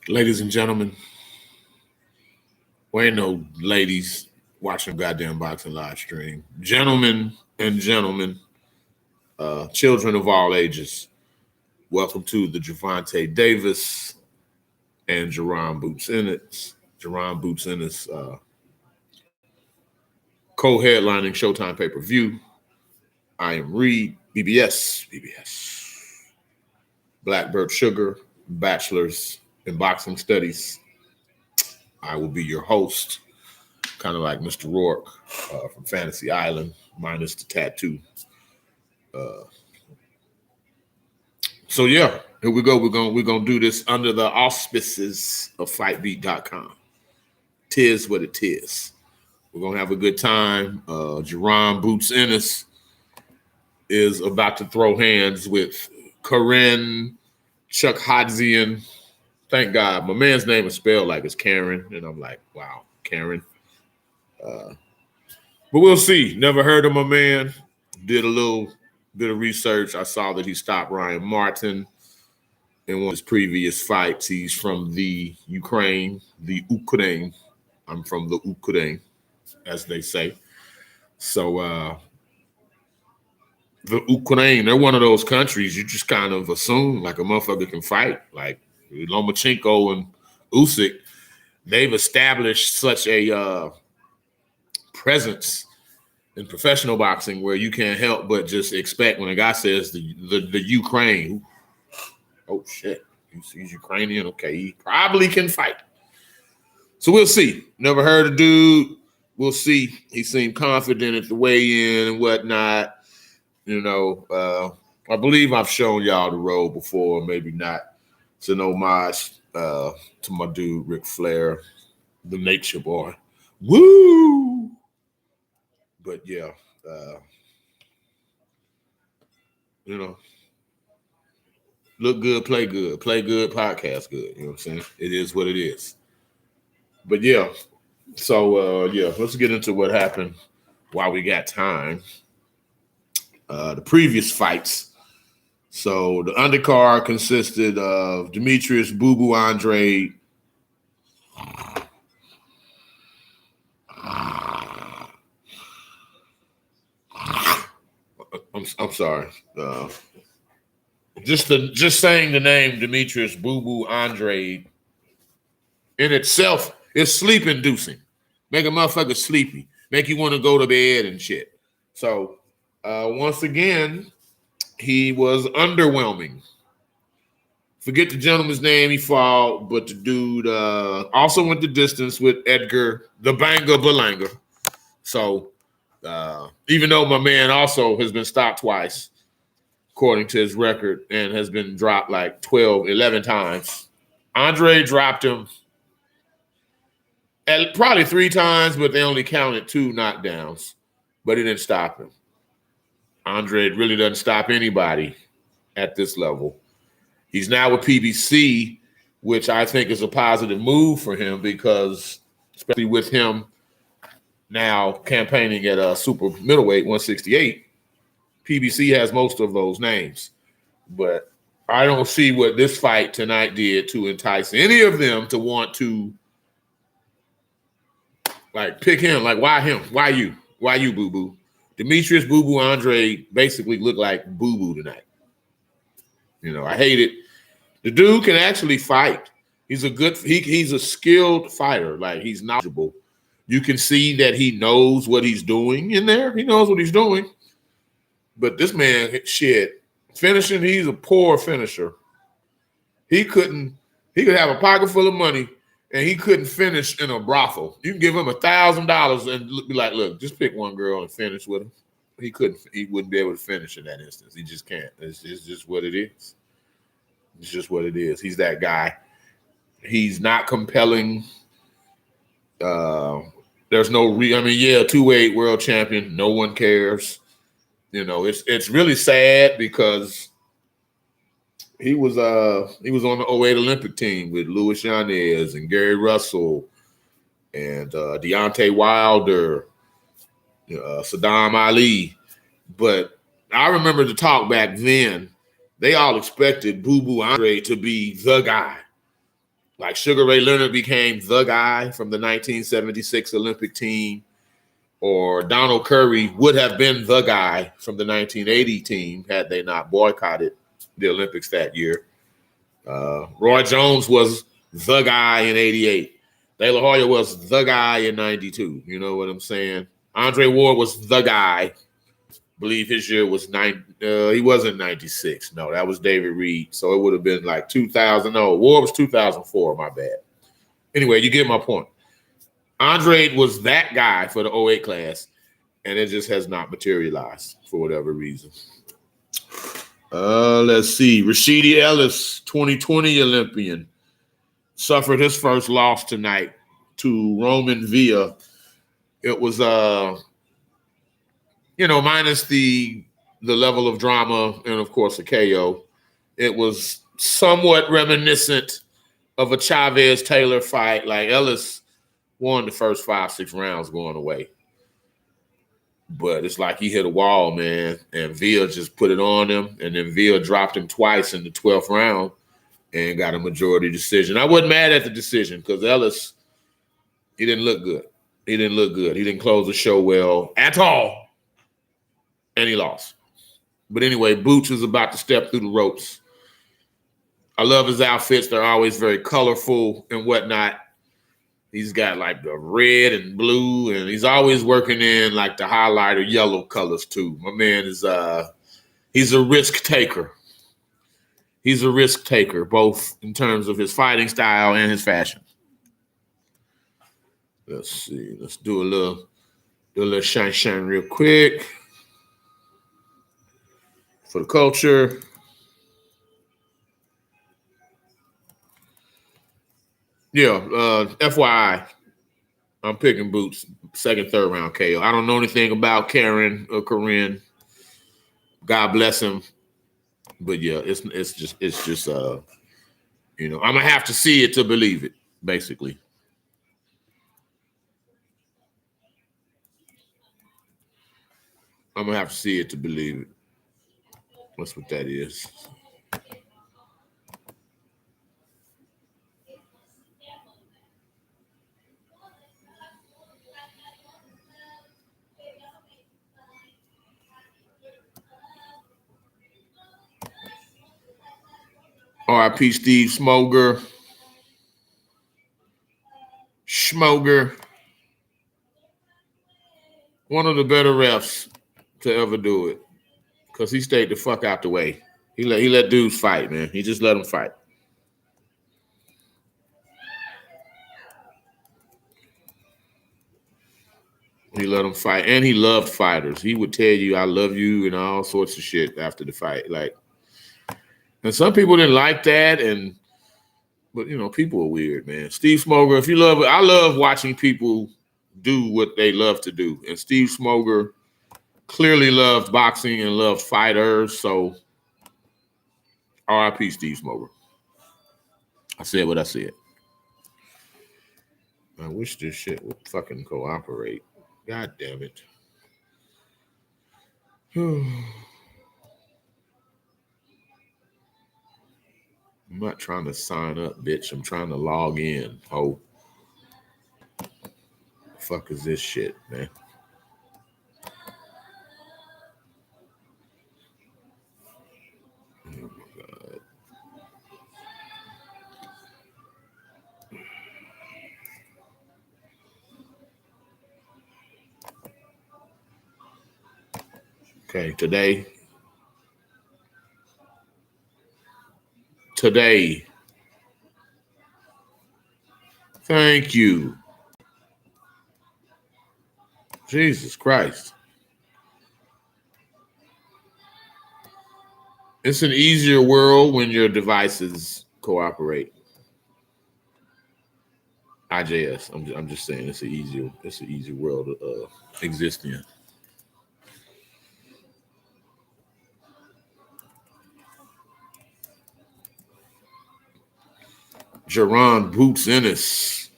Ladies and gentlemen, well, ain't no ladies watching goddamn boxing live stream. Gentlemen and gentlemen, children of all ages, welcome to the Gervonta Davis and Jaron Boots Ennis. Jaron Boots Ennis co-headlining Showtime pay-per-view. I am Reed, BBS, Blackbird Sugar, bachelor's in boxing studies. I will be your host, kind of like Mr. Rourke from Fantasy Island, minus the tattoo. So yeah, here we go. We're gonna do this under the auspices of FightBeat.com. Tis what it is. We're gonna have a good time. Jaron Boots Ennis is about to throw hands with Karen Chukhadzian. Thank God, my man's name is spelled like it's Karen, and I'm like, wow, Karen. But we'll see. Never heard of my man. Did a little bit of research. I saw that he stopped Ryan Martin in one of his previous fights. He's from the Ukraine. I'm from the Ukraine, as they say. So the Ukraine, they're one of those countries you just kind of assume like a motherfucker can fight. Like Lomachenko and Usyk, they've established such a presence in professional boxing where you can't help but just expect when a guy says the Ukraine, oh shit, he's Ukrainian, okay, he probably can fight. So we'll see. Never heard of dude. We'll see. He seemed confident at the weigh-in and whatnot. You know, I believe I've shown y'all the road before, maybe not. It's an homage to my dude Ric Flair, the Nature Boy. Woo! But yeah, you know, look good, play good, podcast good. You know what I'm saying? It is what it is. But yeah, so yeah, let's get into what happened while we got time. The previous fights. So the undercard consisted of Demetrius Boo Boo Andre. I'm sorry. Just saying the name Demetrius Boo Boo Andre in itself is sleep inducing. Make a motherfucker sleepy. Make you want to go to bed and shit. So once again, he was underwhelming. Forget the gentleman's name he fought, but the dude also went the distance with Edgar the Banger Belanga. So even though my man also has been stopped twice, according to his record, and has been dropped like 11 times, Andre dropped him probably 3 times, but they only counted 2 knockdowns, but it didn't stop him. Andre really doesn't stop anybody at this level. He's now with PBC, which I think is a positive move for him because, especially with him now campaigning at super middleweight 168, PBC has most of those names. But I don't see what this fight tonight did to entice any of them to want to like pick him. Like, why him? Why you? Why you, Boo Boo? Demetrius Boo Boo Andre basically looked like Boo Boo tonight. You know, I hate it. The dude can actually fight. He's a skilled fighter. Like, he's knowledgeable. You can see that he knows what he's doing in there. He knows what he's doing. But this man, shit, finishing, he's a poor finisher. He could have a pocket full of money and he couldn't finish in a brothel. You can give him $1,000 and be like, look, just pick one girl and finish with him. He wouldn't be able to finish in that instance. He just can't. It's just what it is. It's just what it is. He's that guy. He's not compelling. There's no two-weight world champion. No one cares. You know, it's really sad because he was on the 08 Olympic team with Louis Yanez and Gary Russell and Deontay Wilder, Saddam Ali. But I remember the talk back then, they all expected Boo Boo Andre to be the guy. Like Sugar Ray Leonard became the guy from the 1976 Olympic team, or Donald Curry would have been the guy from the 1980 team had they not boycotted the Olympics that year. Roy Jones was the guy in 88. De La Hoya was the guy in 92. You know what I'm saying? Andre Ward was the guy. Believe his year was he wasn't 96. No, that was David Reed. So it would have been like 2000. No, Ward was 2004. My bad. Anyway, you get my point. Andre was that guy for the 08 class, and it just has not materialized for whatever reason. Let's see. Rashidi Ellis, 2020 Olympian, suffered his first loss tonight to Roman Villa. It was minus the level of drama and of course a KO. It was somewhat reminiscent of a Chavez Taylor fight. Like Ellis won the first 5-6 rounds going away. But it's like he hit a wall, man, and Villa just put it on him, and then Villa dropped him twice in the 12th round and got a majority decision. I wasn't mad at the decision because Ellis, he didn't look good. He didn't close the show well at all, and he lost. But anyway, Boots is about to step through the ropes. I love his outfits. They're always very colorful and whatnot. He's got like the red and blue, and he's always working in like the highlighter yellow colors too. My man is he's a risk taker. He's a risk taker, both in terms of his fighting style and his fashion. Let's see. Let's do a little shine real quick for the culture. Yeah, FYI, I'm picking Boots, second, third round KO. I don't know anything about Karen or Corinne. God bless him. But yeah, it's just I'm gonna have to see it to believe it, basically. I'm gonna have to see it to believe it. That's what that is. R.I.P. Steve Schmoger. One of the better refs to ever do it, because he stayed the fuck out the way. He let dudes fight, man. He just let them fight. He let them fight, and he loved fighters. He would tell you, "I love you," and all sorts of shit after the fight. Like, and some people didn't like that, but people are weird, man. Steve Schmoger, if you love it, I love watching people do what they love to do, and Steve Schmoger clearly loved boxing and loved fighters. So, R.I.P. Steve Schmoger. I said what I said. I wish this shit would fucking cooperate. God damn it. I'm not trying to sign up, bitch. I'm trying to log in. Oh. The fuck is this shit, man? Oh my God. Okay, today. Thank you. Jesus Christ. It's an easier world when your devices cooperate. IJS. I'm just saying it's an easier world to exist in. Jaron Boots Ennis,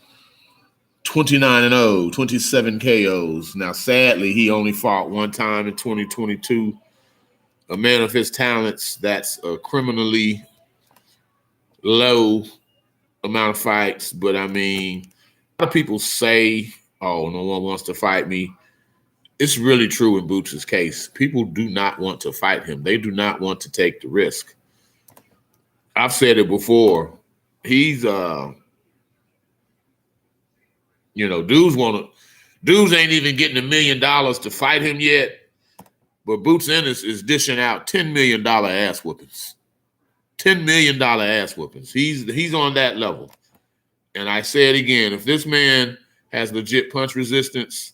29-0, 27 KOs. Now, sadly, he only fought one time in 2022. A man of his talents, that's a criminally low amount of fights, but I mean, a lot of people say, "Oh, no one wants to fight me." It's really true in Boots' case. People do not want to fight him. They do not want to take the risk. I've said it before. He's dudes ain't even getting $1 million to fight him yet. But Boots Ennis is dishing out $10 million ass whoopings. $10 million ass whoopings. He's on that level. And I say it again, if this man has legit punch resistance,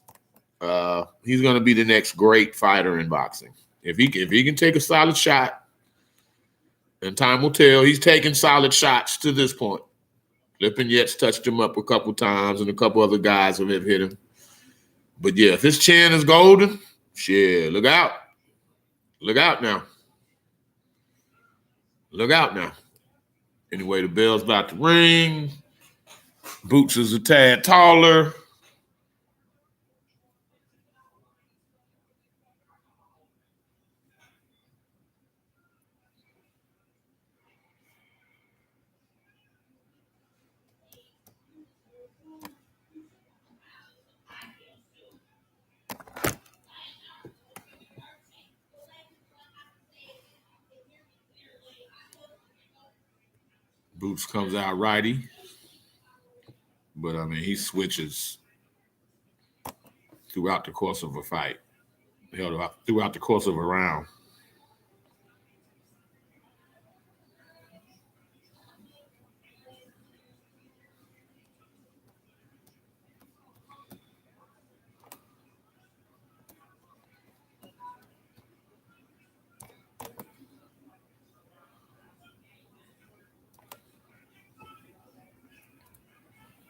he's going to be the next great fighter in boxing. If he can take a solid shot, and time will tell, he's taken solid shots to this point. Lipinet's touched him up a couple times, and a couple other guys have hit him. But yeah, if his chin is golden, shit, look out. Look out now. Look out now. Anyway, the bell's about to ring. Boots is a tad taller. Boots comes out righty. But, I mean, he switches throughout the course of a fight, throughout the course of a round.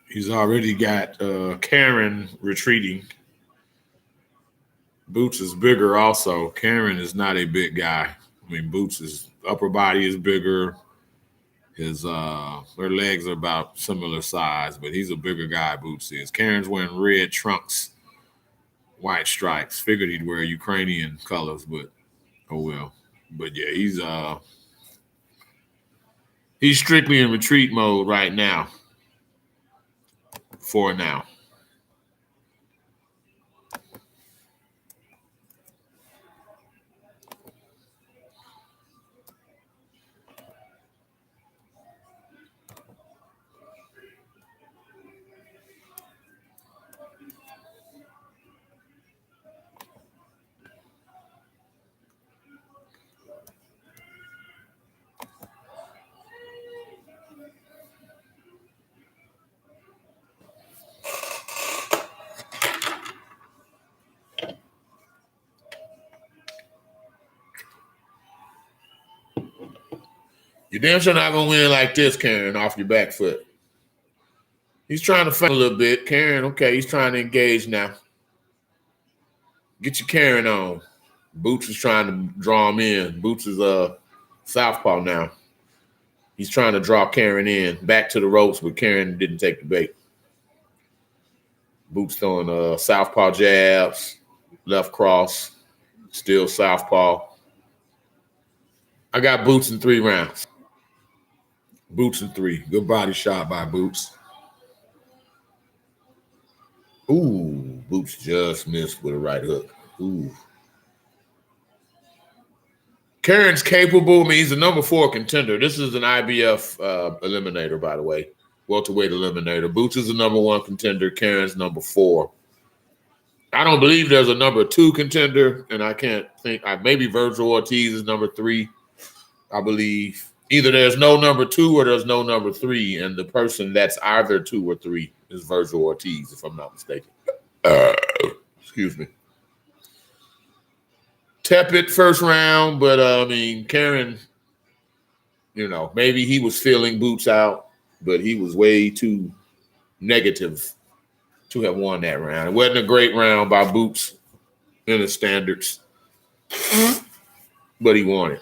He's already got Karen retreating. Boots is bigger also. Karen is not a big guy. I mean, Boots' upper body is bigger. Her legs are about similar size, but he's a bigger guy, Boots is. Karen's wearing red trunks, white stripes. Figured he'd wear Ukrainian colors, but oh well. But yeah, he's strictly in retreat mode right now. For now. You're damn sure not gonna win like this, Karen, off your back foot. He's trying to fight a little bit. Karen, okay, he's trying to engage now. Get your Karen on. Boots is trying to draw him in. Boots is southpaw now. He's trying to draw Karen in. Back to the ropes, but Karen didn't take the bait. Boots throwing southpaw jabs, left cross, still southpaw. I got Boots in 3 rounds. Boots in 3. Good body shot by Boots. Ooh, Boots just missed with a right hook. Ooh. Karen's capable. I mean, he's a number 4 contender. This is an IBF eliminator, by the way. Welterweight eliminator. Boots is a number 1 contender. Karen's number 4. I don't believe there's a number 2 contender, and I can't think. Maybe Virgil Ortiz is number 3. I believe either there's no number 2 or there's no number 3, and the person that's either 2 or 3 is Virgil Ortiz, if I'm not mistaken. Excuse me. Tepid first round, but I mean, Karen, maybe he was feeling Boots out, but he was way too negative to have won that round. It wasn't a great round by Boots in the standards, but he won it.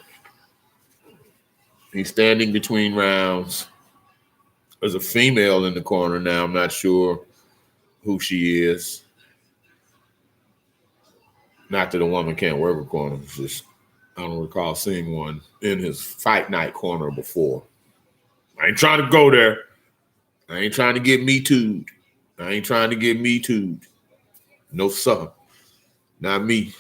He's standing between rounds. There's a female in the corner now. I'm not sure who she is. Not that a woman can't work a corner. It's just I don't recall seeing one in his fight night corner before. I ain't trying to go there. I ain't trying to get me too'd. I ain't trying to get me too'd. No, sir. Not me.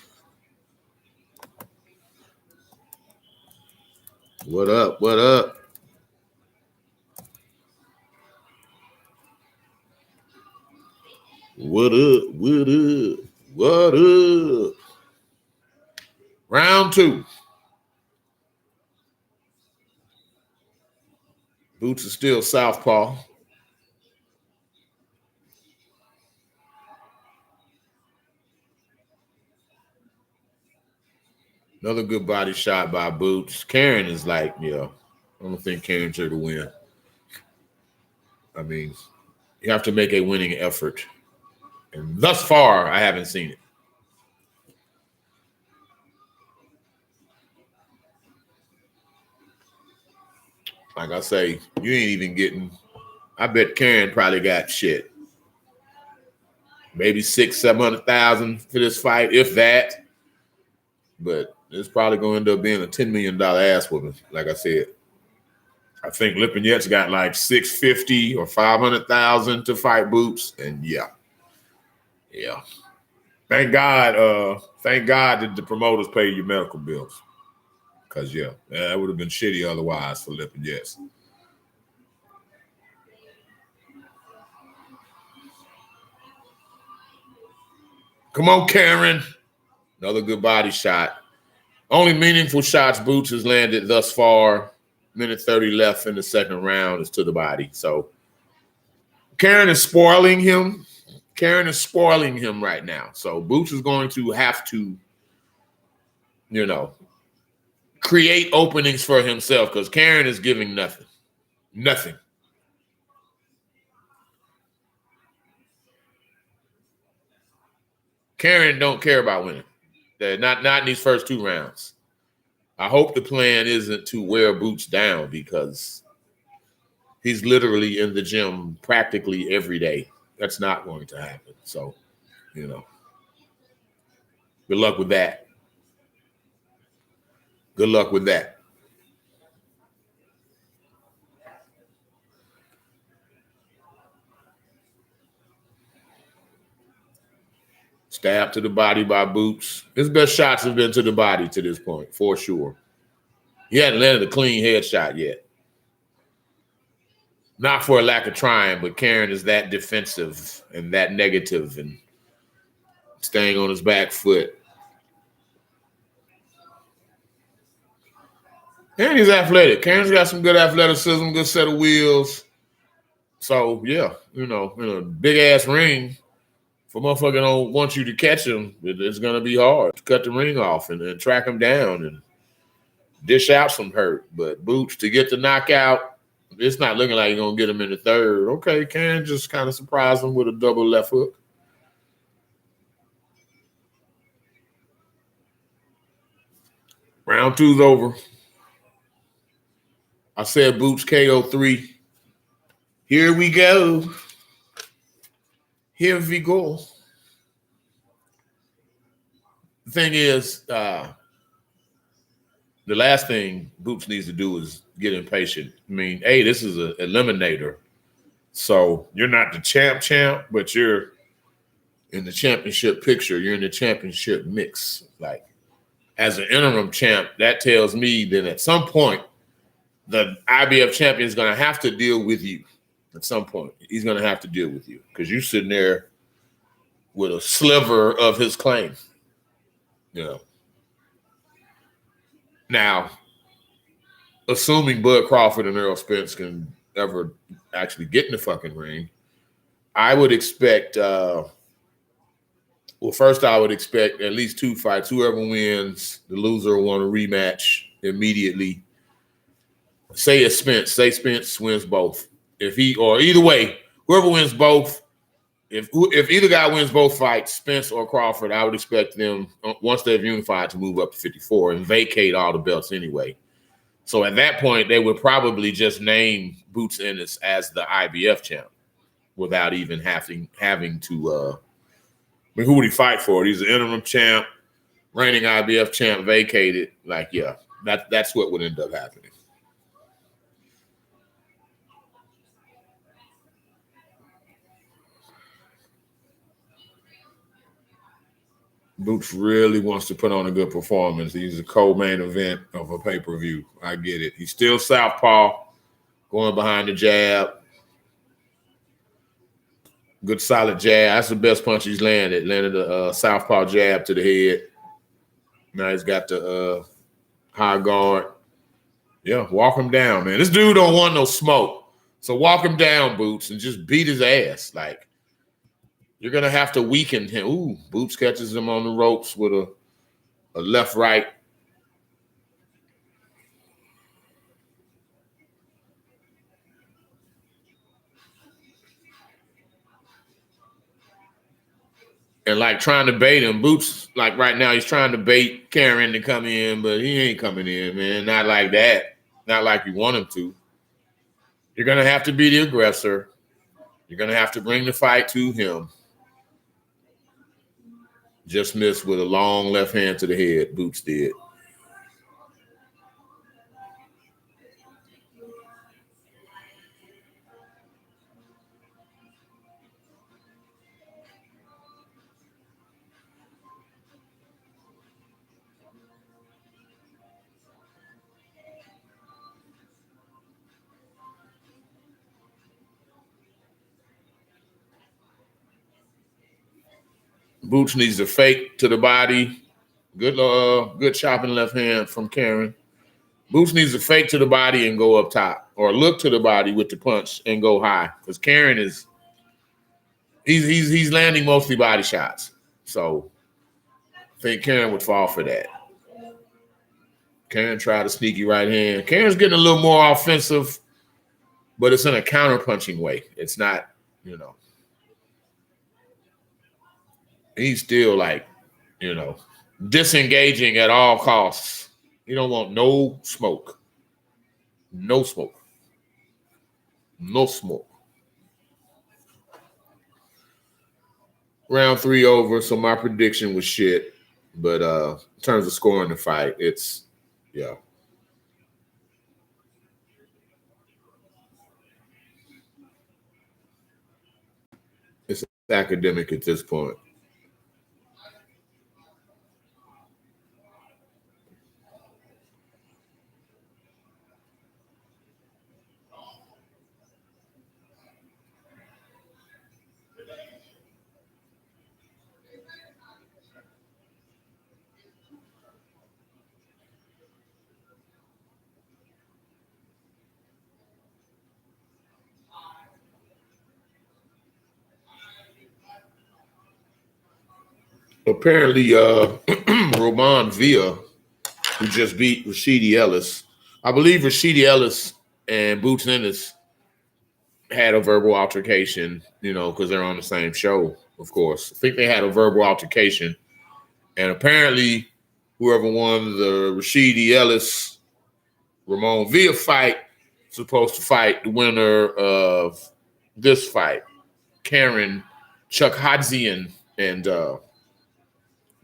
What up? What up? What up? What up? What up? Round 2. Boots is still southpaw. Another good body shot by Boots. Karen is like, I don't think Karen's here to win. I mean, you have to make a winning effort. And thus far, I haven't seen it. Like I say, you ain't even getting, I bet Karen probably got shit. Maybe 600,000-700,000 for this fight, if that. But it's probably going to end up being a $10 million ass whooping, like I said. I think Lipinet's got like 650 or 500,000 to fight Boots, and yeah. Thank God that the promoters paid your medical bills, because that would have been shitty otherwise for Lipinet's. Come on, Karen. Another good body shot. Only meaningful shots Boots has landed thus far. Minute 30 left in the second round is to the body. So Karen is spoiling him. Karen is spoiling him right now. So Boots is going to have to, create openings for himself, because Karen is giving nothing. Nothing. Karen don't care about winning. Not in these first 2 rounds. I hope the plan isn't to wear Boots down, because he's literally in the gym practically every day. That's not going to happen. So, good luck with that. Good luck with that. Stab to the body by Boots. His best shots have been to the body to this point, for sure. He hadn't landed a clean headshot yet. Not for a lack of trying, but Karen is that defensive and that negative and staying on his back foot. And he's athletic. Karen's got some good athleticism, good set of wheels. So, in a big-ass ring, if a motherfucker don't want you to catch him, it's going to be hard to cut the ring off and track him down and dish out some hurt. But Boots, to get the knockout, it's not looking like you're going to get him in the third. Okay, Karen just kind of surprised him with a double left hook. Round 2's over. I said Boots KO 3. Here we go. Here we go. The thing is, the last thing Boots needs to do is get impatient. I mean, hey, this is an eliminator. So you're not the champ, but you're in the championship picture. You're in the championship mix. Like, as an interim champ, that tells me that at some point, the IBF champion is going to have to deal with you. At some point, he's going to have to deal with you, because you're sitting there with a sliver of his claim. Now, assuming Bud Crawford and Errol Spence can ever actually get in the fucking ring, I would expect, first I would expect at least 2 fights. Whoever wins, the loser will want a rematch immediately. Say Spence wins both. Either way, whoever wins both, if either guy wins both fights, Spence or Crawford, I would expect them, once they've unified, to move up to 54 and vacate all the belts anyway. So at that point, they would probably just name Boots Ennis as the IBF champ without even having to. Who would he fight for? He's an interim champ, reigning IBF champ, vacated. That's what would end up happening. Boots really wants to put on a good performance. He's a co-main event of a pay-per-view. I get it. He's still southpaw, going behind the jab. Good solid jab. That's the best punch he's landed. Landed a southpaw jab to the head. Now he's got the high guard. Yeah, walk him down, man. This dude don't want no smoke. So walk him down, Boots, and just beat his ass. Like, you're going to have to weaken him. Ooh, Boots catches him on the ropes with a left-right. And like trying to bait him. Boots, like right now, he's trying to bait Karen to come in, but he ain't coming in, man. Not like that. Not like you want him to. You're going to have to be the aggressor. You're going to have to bring the fight to him. Just missed with a long left hand to the head. Boots did. Boots needs a fake to the body. Good chopping left hand from Karen. Boots needs a fake to the body and go up top, or look to the body with the punch and go high. Because Karen is he's landing mostly body shots. So I think Karen would fall for that. Karen tried a sneaky right hand. Karen's getting a little more offensive, but it's in a counter-punching way. It's not, he's still like, disengaging at all costs. He don't want no smoke. No smoke. No smoke. Round 3 over, so my prediction was shit. But in terms of scoring the fight, it's, yeah. It's academic at this point. Apparently, Roman Villa, who just beat Rashidi Ellis, I believe Rashidi Ellis and Boots Ennis had a verbal altercation, because they're on the same show, of course. I think they had a verbal altercation. And apparently, whoever won the Rashidi Ellis Ramon Villa fight is supposed to fight the winner of this fight, Karen Chukhadzian and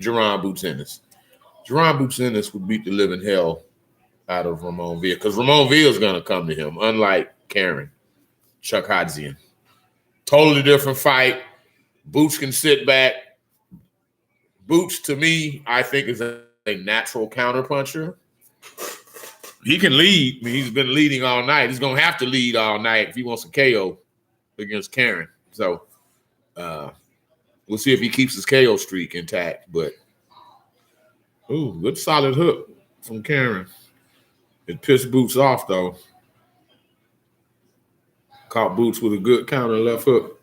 Jaron Boots Ennis. Jaron Boots Ennis would beat the living hell out of Ramon Villa because Ramon Villa is going to come to him, unlike Karen Chukhadzian. Totally different fight. Boots can sit back. Boots, to me, I think is a natural counterpuncher. He can lead. I mean, he's been leading all night. He's going to have to lead all night if he wants a KO against Karen. So we'll see if he keeps his KO streak intact. But, good solid hook from Karen. It pissed Boots off, though. Caught Boots with a good counter left hook.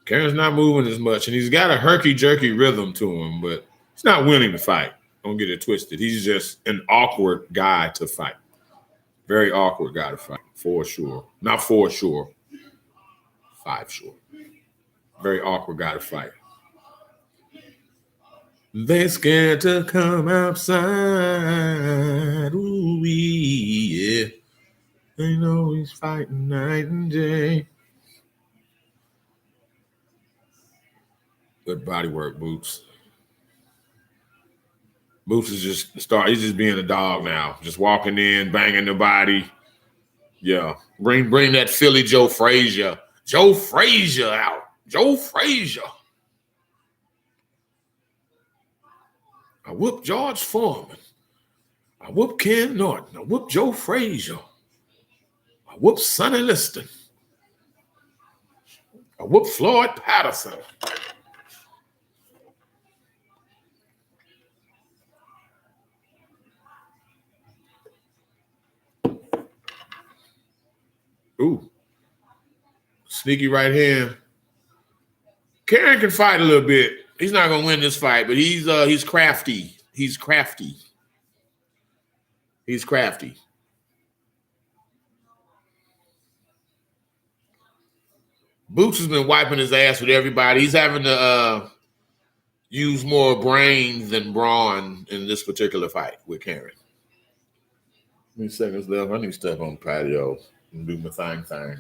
Karen's not moving as much, and he's got a herky-jerky rhythm to him, but he's not winning the fight. Don't get it twisted. He's just an awkward guy to fight. Very awkward guy to fight, for sure. Not for sure. 5 sure. Very awkward guy to fight. They scared to come outside. Ooh, yeah. They know he's fighting night and day. Good body work, Boots. Boots is he's just being a dog now. Just walking in, banging the body. Yeah. Bring that Philly Joe Frazier. Joe Frazier out. Joe Frazier. I whooped George Foreman. I whooped Ken Norton. I whooped Joe Frazier. I whooped Sonny Liston. I whooped Floyd Patterson. Ooh. Sneaky right hand. Karen can fight a little bit. He's not gonna win this fight, but he's crafty. He's crafty. He's crafty. Boots has been wiping his ass with everybody. He's having to use more brains than brawn in this particular fight with Karen. Many seconds left. I need to step on the patio and do my thing.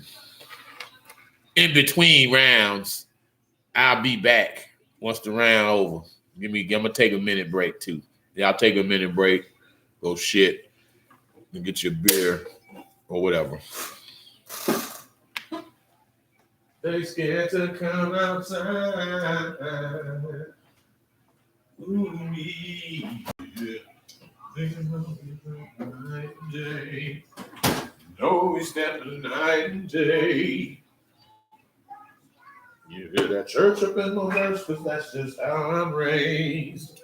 In between rounds, I'll be back once the round over. I'm gonna take a minute break too. Y'all take a minute break, go shit, and get your beer or whatever. They scared to come outside. Ooh, me. Night and day. No, we stand the night and day. You hear that church up in my verse, because that's just how I'm raised.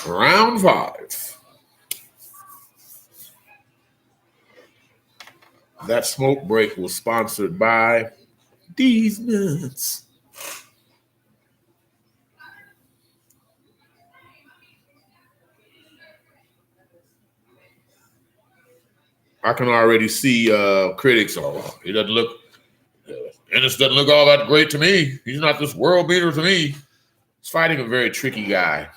Round 5. That smoke break was sponsored by These Nuts. I can already see critics. Oh, he doesn't look. Ennis doesn't look all that great to me. He's not this world beater to me. He's fighting a very tricky guy.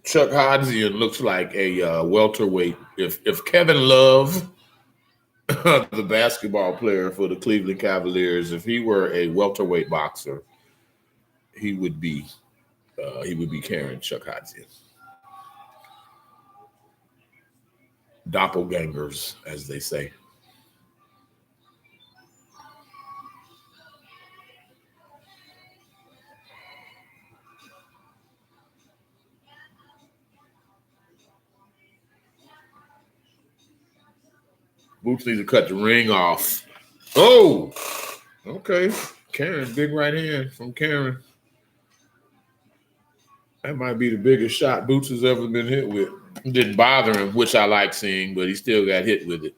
Chuck Hodgson looks like a welterweight. If Kevin Love, the basketball player for the Cleveland Cavaliers, if he were a welterweight boxer, he would be carrying Chuck Hodgson. Doppelgangers, as they say. Boots needs to cut the ring off. Oh, okay. Karen, big right hand from Karen. That might be the biggest shot Boots has ever been hit with. It didn't bother him, which I like seeing, but he still got hit with it.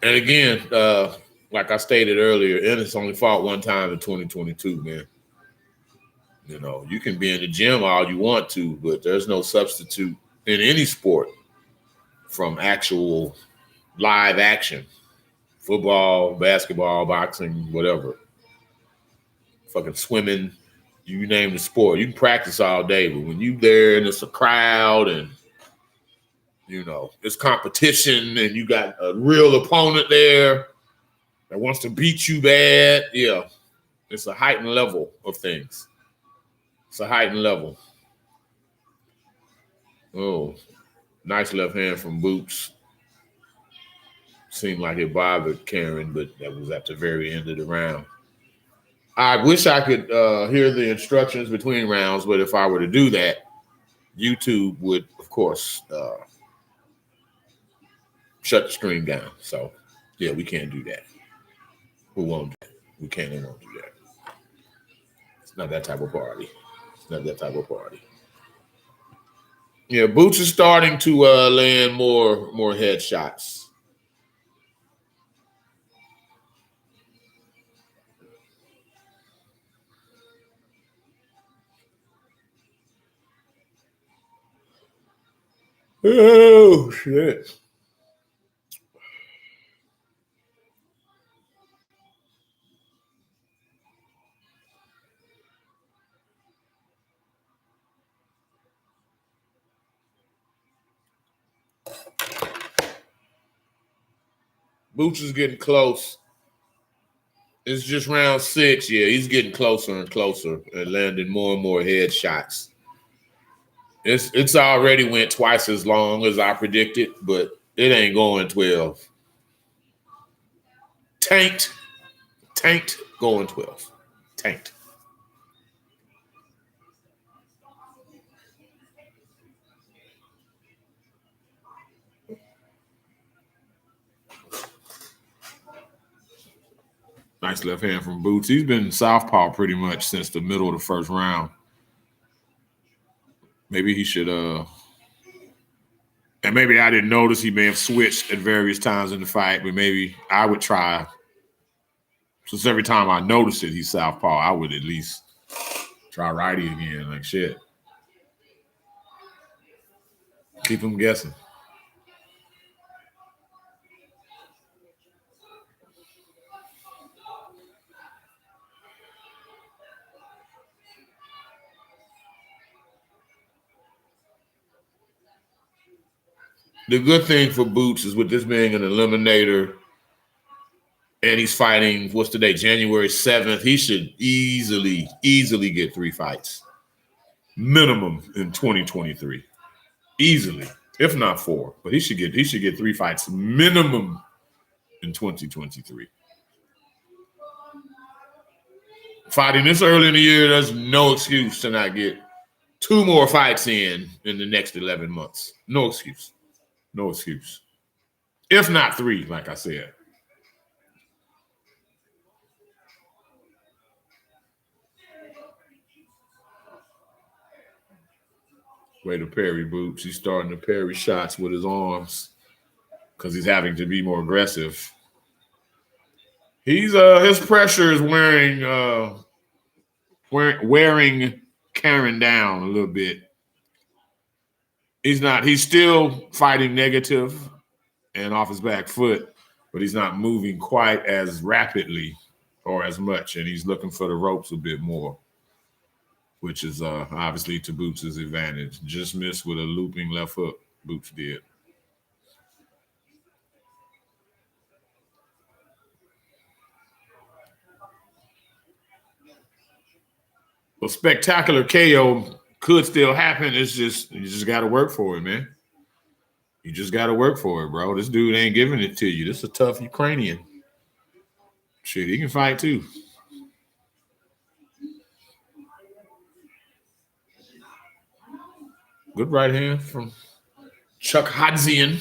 And again, like I stated earlier, Ennis only fought one time in 2022, man. You know, you can be in the gym all you want to, but there's no substitute in any sport from actual live action. Football, basketball, boxing, whatever. Fucking swimming, you name the sport. You can practice all day, but when you there and it's a crowd and it's competition and you got a real opponent there that wants to beat you bad. Yeah, it's a heightened level of things. It's a heightened level. Oh, nice left hand from Boots. Seemed like it bothered Karen, but that was at the very end of the round. I wish I could hear the instructions between rounds, but if I were to do that, YouTube would, of course, shut the stream down. So, yeah, we can't do that. We won't do that. We can't and won't do that. It's not that type of party. It's not that type of party. Yeah, Boots is starting to land more headshots. Oh, shit. Boots is getting close. It's just round 6. Yeah, he's getting closer and closer and landing more and more headshots. It's already went twice as long as I predicted, but it ain't going 12. Tanked, going 12. Tanked. Nice left hand from Boots. He's been southpaw pretty much since the middle of the first round. Maybe he should and maybe I didn't notice he may have switched at various times in the fight, but maybe I would try. Since every time I notice it, he's southpaw, I would at least try righty again. Like shit. Keep him guessing. The good thing for Boots is with this being an eliminator and he's fighting, what's today, January 7th, he should easily get 3 fights. Minimum in 2023. Easily, if not 4. But he should get 3 fights minimum in 2023. Fighting this early in the year, there's no excuse to not get 2 more fights in the next 11 months. No excuse. No excuse. If not 3, like I said. Way to parry Boots. He's starting to parry shots with his arms because he's having to be more aggressive. He's his pressure is wearing Karen down a little bit. He's still fighting negative and off his back foot, but he's not moving quite as rapidly or as much, and he's looking for the ropes a bit more, which is obviously to Boots' advantage. Just missed with a looping left hook, Boots did. A spectacular KO could still happen. It's just, you just got to work for it, man. You just got to work for it, bro. This dude ain't giving it to you. This is a tough Ukrainian. Shit, he can fight too. Good right hand from Chuck Hadzian.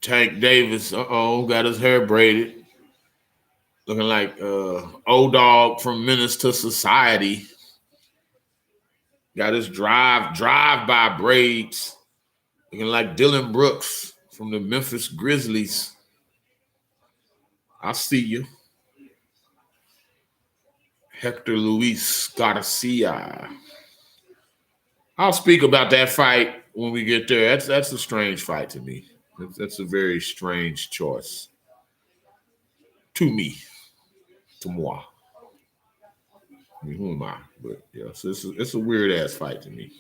Tank Davis, got his hair braided. Looking like old dog from Menace to Society. Got his drive-by braids. Looking like Dylan Brooks from the Memphis Grizzlies. I see you. Hector Luis Garcia. I'll speak about that fight when we get there. That's a strange fight to me. That's a very strange choice. To me. To moi. I mean, who am I? But yeah, so it's a weird ass fight to me.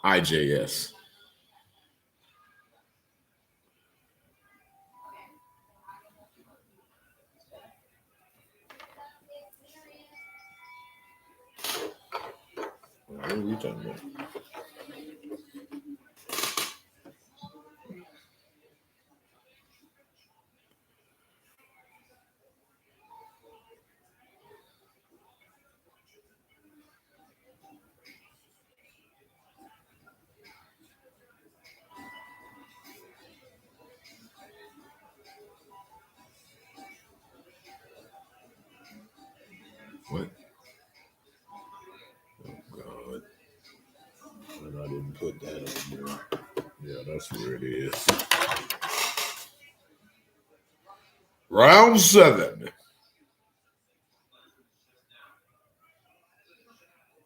IJS. What are we talking about? What? Oh God! And I didn't put that on there. Yeah, that's where it is. Round 7.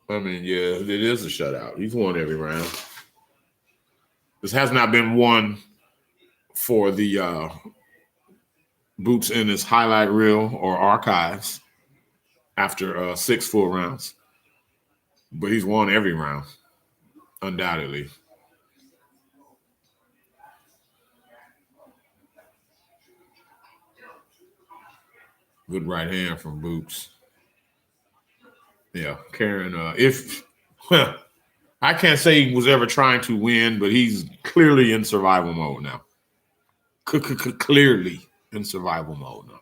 I mean, yeah, it is a shutout. He's won every round. This has not been won for the Boots in his highlight reel or archives after 6 full rounds. But he's won every round, undoubtedly. Good right hand from Boots. Yeah, Karen. I can't say he was ever trying to win, but he's clearly in survival mode now. Clearly in survival mode now.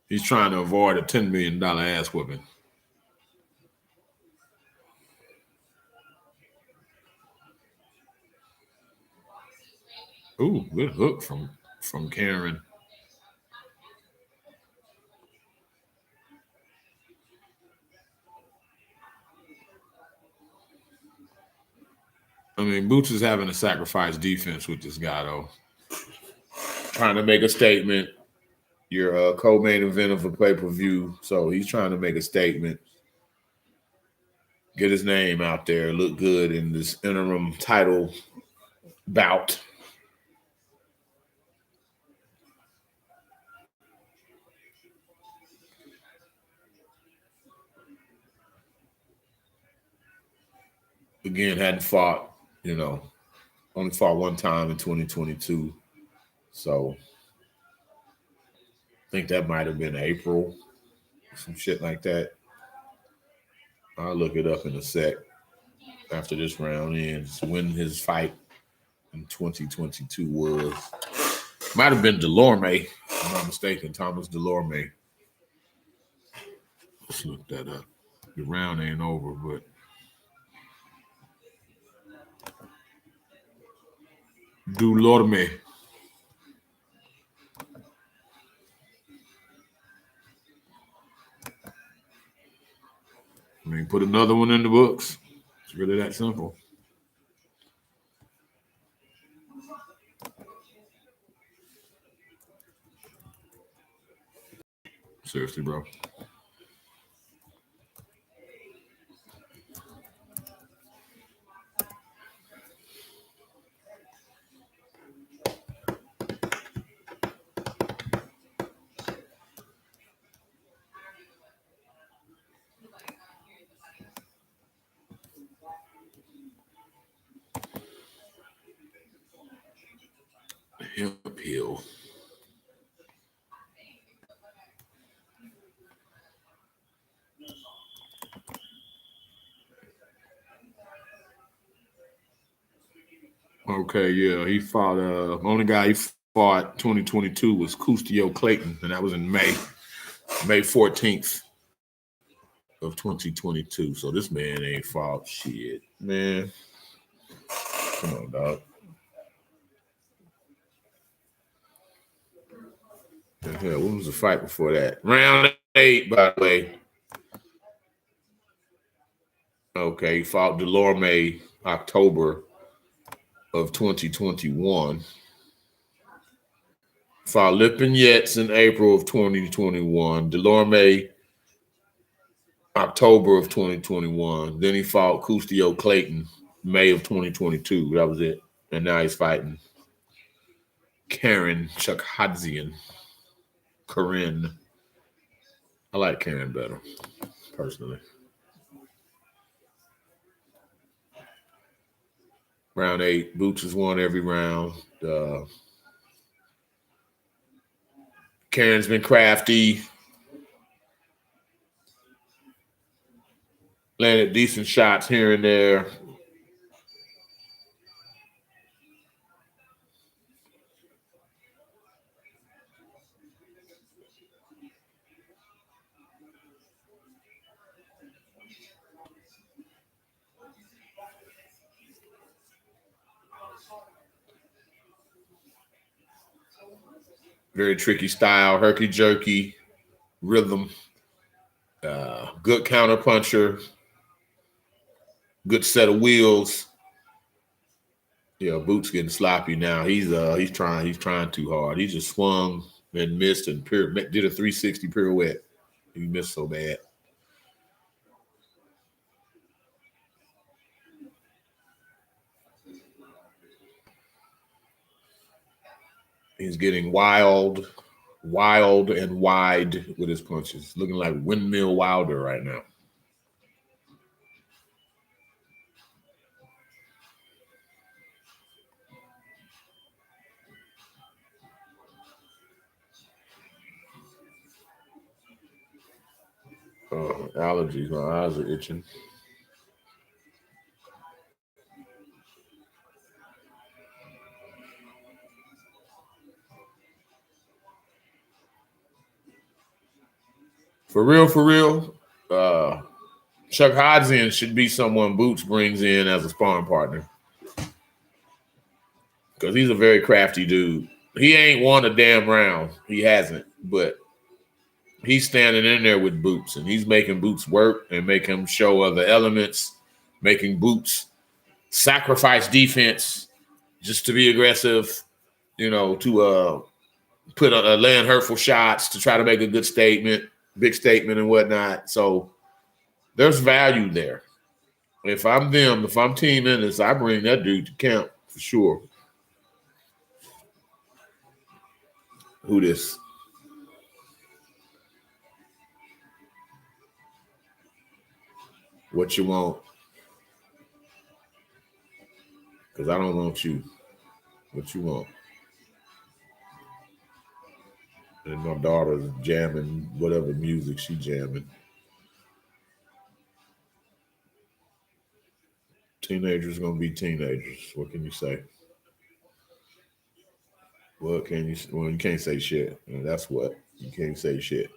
He's trying to avoid a $10 million ass whooping. Ooh, good hook from Karen. I mean, Boots is having to sacrifice defense with this guy, though. Trying to make a statement. You're a co-main event of a pay-per-view, so he's trying to make a statement. Get his name out there, look good in this interim title bout. Again, hadn't fought, only fought one time in 2022. So I think that might have been April, some shit like that. I'll look it up in a sec after this round ends. When his fight in 2022 was. Might have been Delorme, if I'm not mistaken. Thomas Delorme. Let's look that up. The round ain't over, but Delorme. I mean, put another one in the books. It's really that simple. Seriously, bro. Hip heel. Okay, yeah, he fought. Only guy he fought 2022 was Custio Clayton, and that was in May 14th of 2022. So this man ain't fought shit, man. Come on, dog. The hell, what was the fight before that? Round 8, by the way. Okay, he fought Delorme October of 2021. Fought Lipin Yates in April of 2021. Delorme October of 2021. Then he fought Custio Clayton May of 2022. That was it. And now he's fighting Karen Chukhadzian. Corinne. I like Karen better, personally. Round 8. Boots has won every round. Karen's been crafty. Landed decent shots here and there. Very tricky style, herky-jerky, rhythm, good counter puncher, good set of wheels. Yeah, Boots getting sloppy now. He's trying too hard. He just swung and missed and did a 360 pirouette. He missed so bad. He's getting wild and wide with his punches. Looking like Windmill Wilder right now. Allergies. My eyes are itching. For real, Chukhadzian should be someone Boots brings in as a sparring partner. Because he's a very crafty dude. He ain't won a damn round. He hasn't. But he's standing in there with Boots, and he's making Boots work and make him show other elements, making Boots sacrifice defense just to be aggressive, to put land hurtful shots to try to make a good statement, big statement and whatnot. So there's value there. If I'm Team Ennis, I bring that dude to camp for sure. Who this? What you want? Because I don't want you. What you want? And my daughter's jamming whatever music she jamming. Teenagers gonna be teenagers. What can you say? What can you? Well, you can't say shit. And that's what you can't say shit.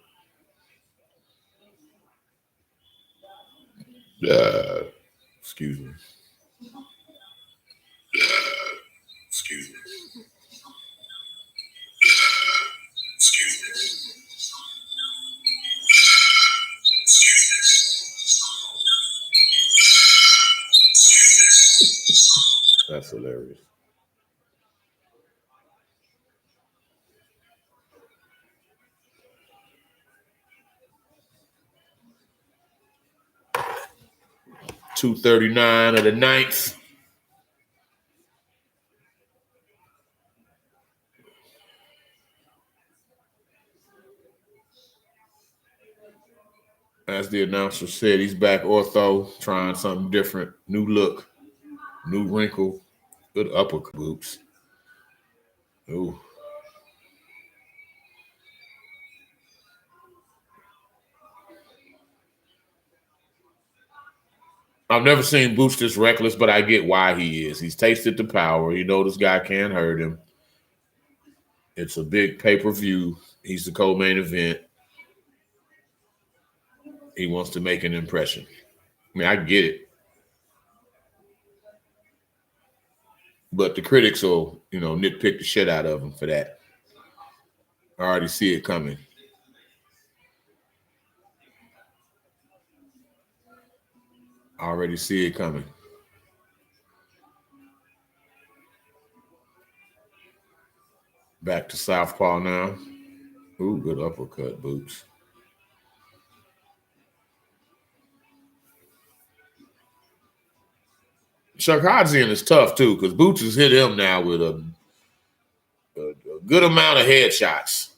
Excuse me. Excuse me. Excuse me. That's hilarious. .239 of the ninth. As the announcer said, he's back ortho, trying something different, new look, new wrinkle, good uppercut boots. Ooh. I've never seen Boots this reckless, but I get why he is. He's tasted the power. He knows this guy can't hurt him. It's a big pay-per-view. He's the co-main event. He wants to make an impression. I mean, I get it. But the critics will, nitpick the shit out of him for that. I already see it coming. I already see it coming. Back to southpaw now. Ooh, good uppercut, Boots. Chukhadzian is tough too, because Boots has hit him now with a good amount of headshots.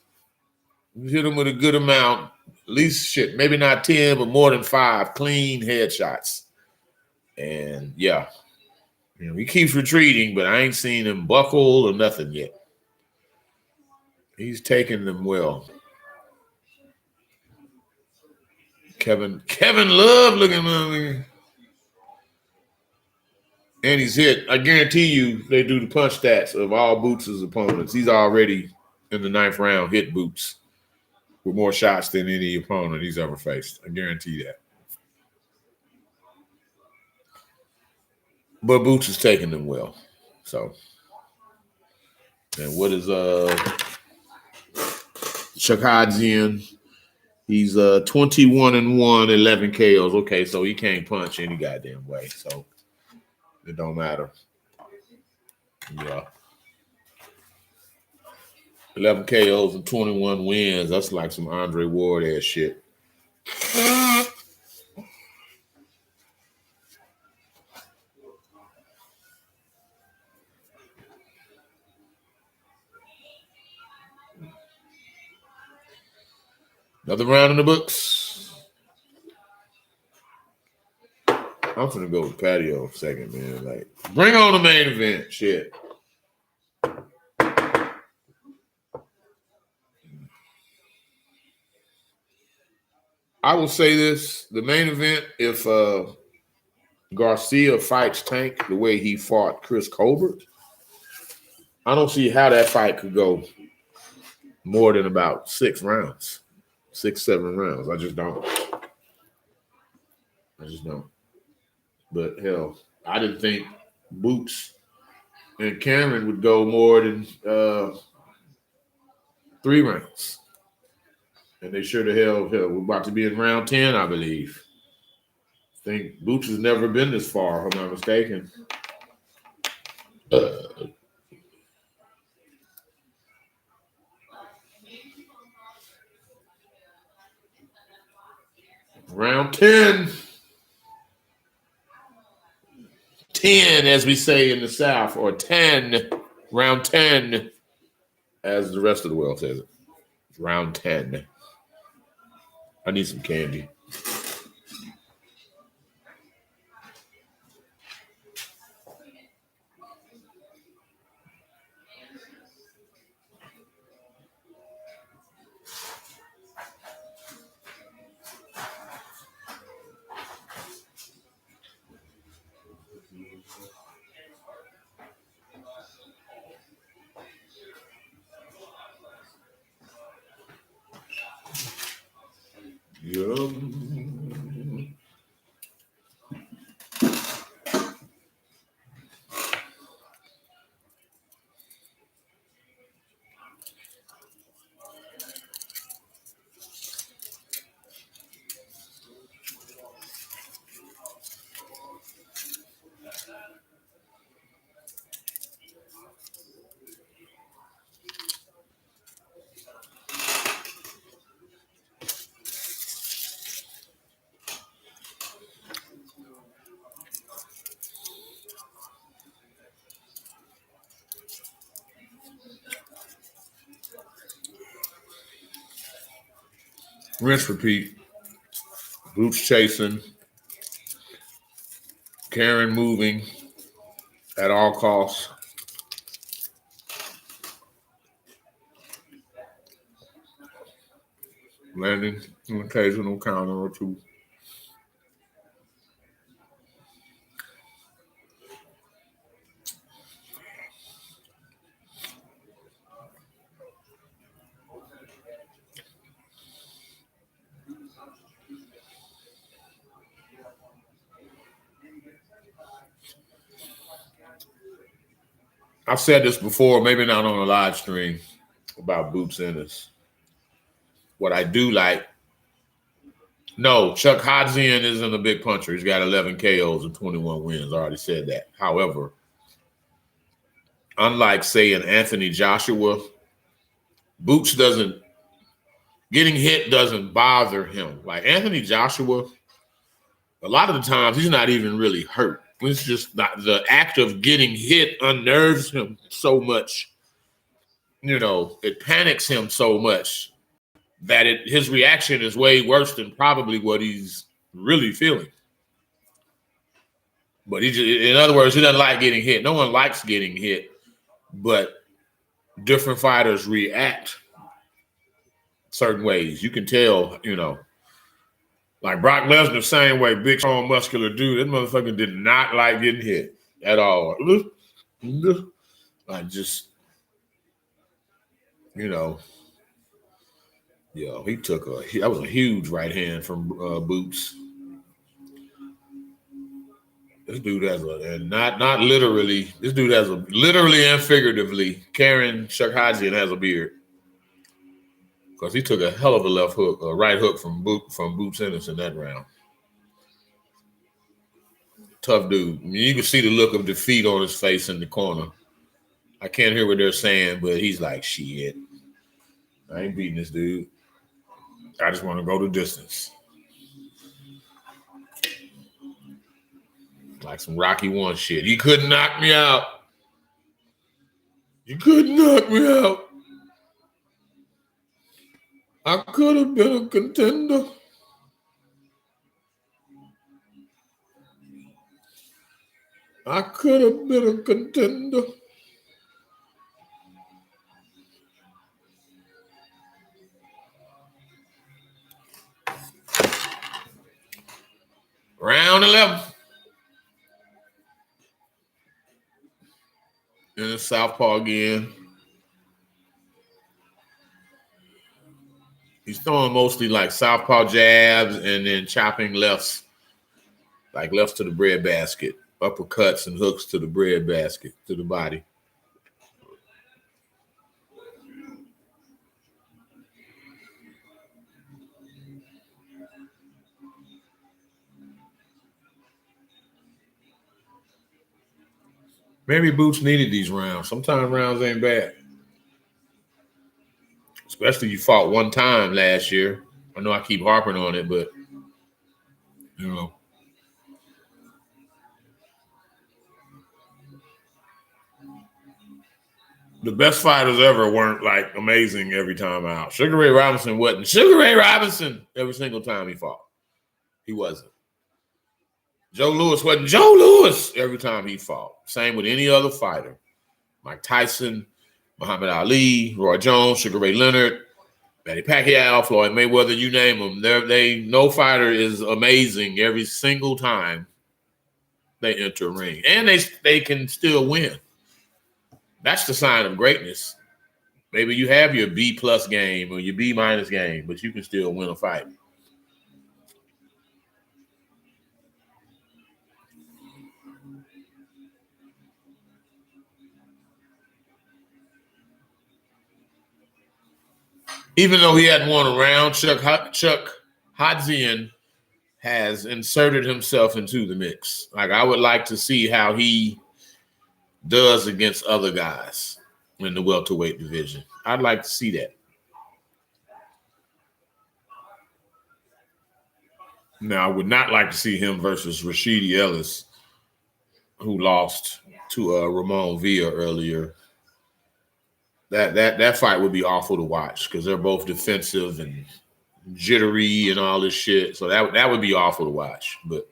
You hit him with a good amount, at least shit, maybe not 10, but more than 5 clean headshots. And yeah, you know, he keeps retreating, but I ain't seen him buckle or nothing yet. He's taking them well. Kevin Love looking at me. And he's hit. I guarantee you they do the punch stats of all Boots' opponents. He's already in the 9th round hit Boots with more shots than any opponent he's ever faced. I guarantee that. But Boots is taking them well. So, and what is Shakadzian? He's 21-1, 11 KOs. Okay, so he can't punch any goddamn way. So it don't matter. Yeah. 11 KOs and 21 wins. That's like some Andre Ward ass shit. Another round in the books. I'm finna go with patio second, man. Like, bring on the main event. Shit. I will say this. The main event, if Garcia fights Tank the way he fought Chris Colbert, I don't see how that fight could go more than about 6 rounds. 6, 7 rounds. I just don't. But hell, I didn't think Boots and Cameron would go more than 3 rounds. And they sure the hell, we're about to be in round 10, I believe. I think Boots has never been this far, if I'm not mistaken. Round 10. 10, as we say in the South, or 10, round 10, as the rest of the world says it. Round 10. I need some candy. Rinse, repeat. Boots chasing. Karen moving at all costs. Landing an occasional counter or 2. I've said this before, maybe not on a live stream, about Boots Ennis. What I do like, no, Chuck Hodzian isn't a big puncher. He's got 11 KOs and 21 wins. I already said that. However, unlike, say, an Anthony Joshua, Boots getting hit doesn't bother him. Like Anthony Joshua, a lot of the times he's not even really hurt. It's just not, the act of getting hit unnerves him so much. it panics him so much that his reaction is way worse than probably what he's really feeling. But in other words, he doesn't like getting hit. No one likes getting hit, but different fighters react certain ways. You can tell, like Brock Lesnar, same way, big, strong, muscular dude. This motherfucker did not like getting hit at all. Like just, he took that was a huge right hand from Boots. This dude has and not literally, this dude has literally and figuratively, Karen Shakhadzian has a beard. Because he took a hell of a left hook, a right hook from Boots Ennis in that round. Tough dude. I mean, you can see the look of defeat on his face in the corner. I can't hear what they're saying, but he's like, shit. I ain't beating this dude. I just want to go the distance. Like some Rocky 1 shit. You couldn't knock me out. You couldn't knock me out. I could have been a contender. I could have been a contender. Round 11. And it's southpaw again. He's throwing mostly like southpaw jabs and then chopping lefts, like lefts to the breadbasket, uppercuts and hooks to the breadbasket, to the body. Maybe Boots needed these rounds. Sometimes rounds ain't bad. Especially you fought one time last year. I know I keep harping on it, but, the best fighters ever weren't like amazing every time out. Sugar Ray Robinson wasn't Sugar Ray Robinson every single time he fought. He wasn't. Joe Louis wasn't Joe Louis every time he fought. Same with any other fighter. Mike Tyson, Muhammad Ali, Roy Jones, Sugar Ray Leonard, Manny Pacquiao, Floyd Mayweather, you name them. No fighter is amazing every single time they enter a ring. And they can still win. That's the sign of greatness. Maybe you have your B+ game or your B- game, but you can still win a fight. Even though he hadn't won a round, Chuck Hodzian has inserted himself into the mix. Like, I would like to see how he does against other guys in the welterweight division. I'd like to see that. Now, I would not like to see him versus Rashidi Ellis, who lost to Ramon Villa earlier. That fight would be awful to watch because they're both defensive and jittery and all this shit. So that would be awful to watch. But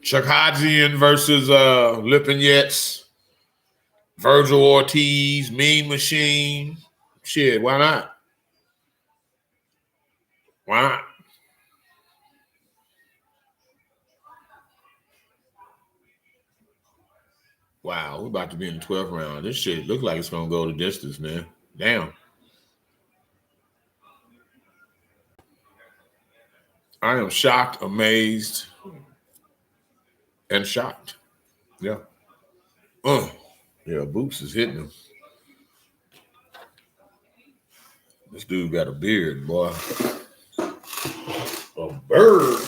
Chuck Hodzian versus Lipinets, Virgil Ortiz, Mean Machine. Shit, why not? Why not? Wow, we're about to be in the 12th round. This shit looks like it's going to go the distance, man. Damn. I am shocked, amazed, and shocked. Yeah. Yeah, Boots is hitting him. This dude got a beard, boy. A bird.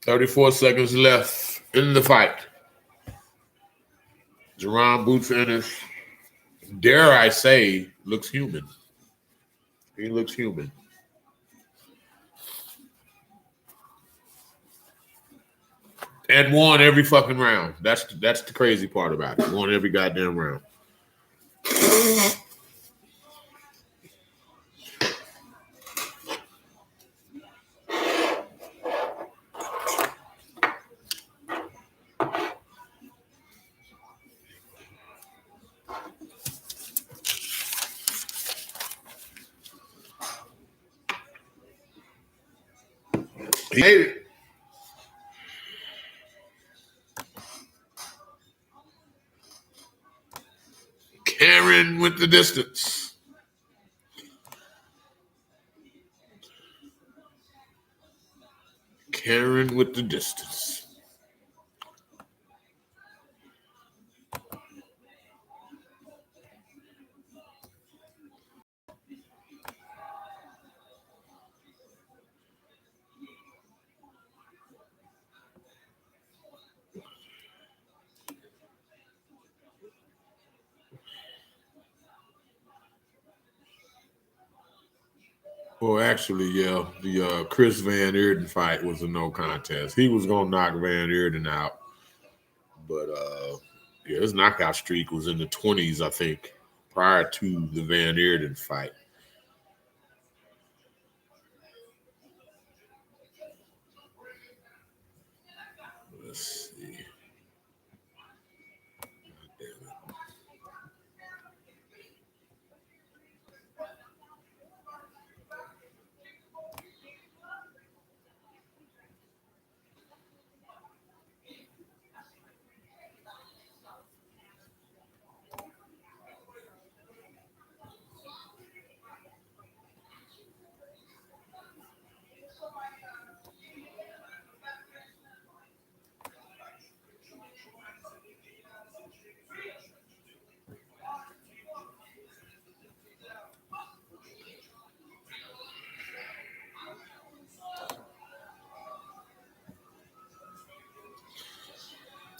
34 seconds left in the fight. Jaron boots Ennis. Dare I say, looks human. He looks human. And won every fucking round. That's the crazy part about it. Won every goddamn round. He made it. Karen with the distance. Karen with the distance. Well, actually, yeah, the Chris Van Eerden fight was a no contest. He was gonna knock Van Eerden out, but yeah, his knockout streak was in the 20s, I think, prior to the Van Eerden fight. Let's see.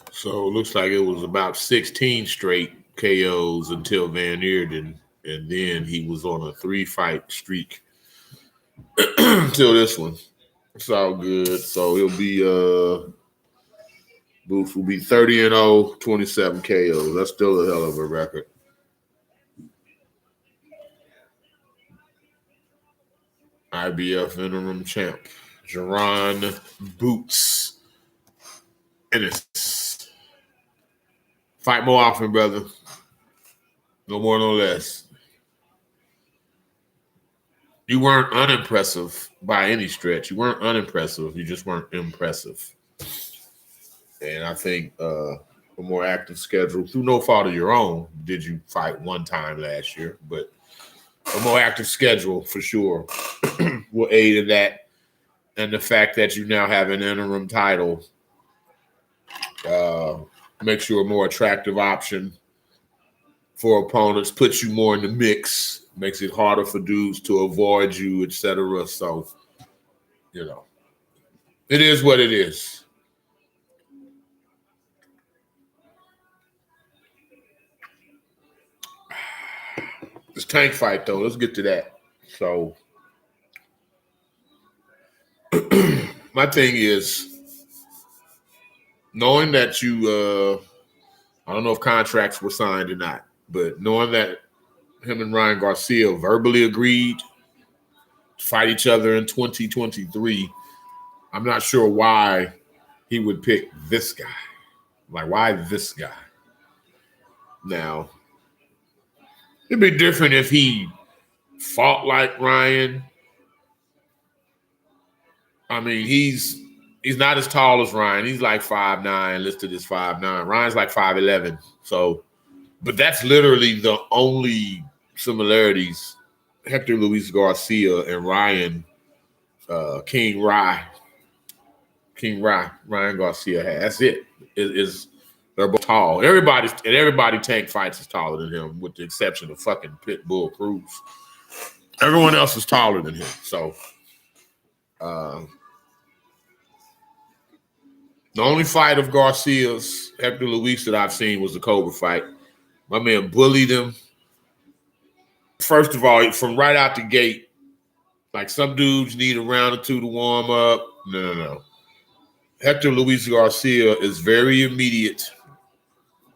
So it looks like it was about 16 straight KOs until Van Eerden, and then he was on a 3-fight streak until this one. It's all good. So he'll be Booth will be 30-0, 27 KOs. That's still a hell of a record. IBF interim champ, Jaron Boots Ennis. Fight more often, brother. No more, no less. You weren't unimpressive by any stretch. You weren't unimpressive. You just weren't impressive. And I think a more active schedule, through no fault of your own, did you fight one time last year, but a more active schedule for sure will aid in that. And the fact that you now have an interim title makes you a more attractive option for opponents, puts you more in the mix, makes it harder for dudes to avoid you, etc. So, you know, it is what it is. This Tank fight, though, let's get to that. So, my thing is, knowing that you, I don't know if contracts were signed or not, but knowing that him and Ryan Garcia verbally agreed to fight each other in 2023, I'm not sure why he would pick this guy. Like, why this guy? Now, it'd be different if he fought like Ryan. I mean, he's not as tall as Ryan. He's like 5'9", listed as 5'9". Ryan's like 5'11". So, but that's literally the only similarities Hector Luis Garcia and Ryan Ryan Garcia has. That's it. They're both tall. Everybody Tank fights is taller than him, with the exception of fucking Pitbull Cruz. Everyone else is taller than him. So, The only fight of Garcia's, Hector Luis, that I've seen was the Cobra fight. My man bullied him. First of all, from right out the gate, like some dudes need a round or two to warm up. No. Hector Luis Garcia is very immediate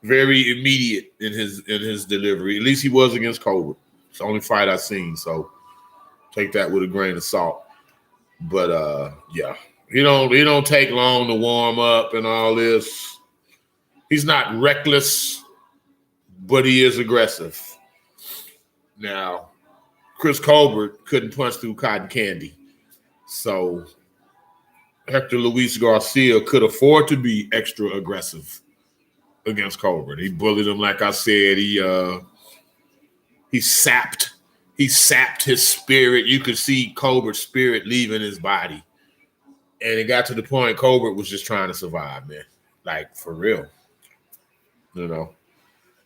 in his delivery. At least he was against Cobra. It's the only fight I've seen, so take that with a grain of salt. But yeah, he don't take long to warm up and all this. He's not reckless, but he is aggressive. Now, Chris Colbert couldn't punch through cotton candy, so Hector Luis Garcia could afford to be extra aggressive against Colbert. He bullied him, like I said. He sapped his spirit. You could see Colbert's spirit leaving his body. And it got to the point Colbert was just trying to survive, man. Like, for real. You know.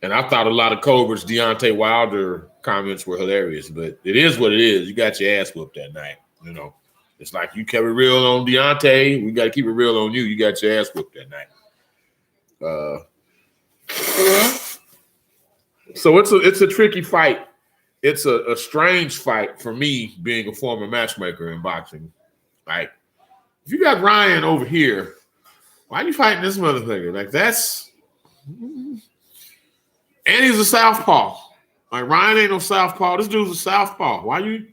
And I thought a lot of Colbert's Deontay Wilder comments were hilarious, but it is what it is. You got your ass whooped that night, you know. It's like you kept it real on Deontay. We got to keep it real on you. You got your ass whooped that night. So it's a tricky fight. It's a strange fight for me, being a former matchmaker in boxing. Like, if you got Ryan over here, why are you fighting this motherfucker? Like, that's... And he's a southpaw. Like, Ryan ain't no southpaw. This dude's a southpaw. Why you...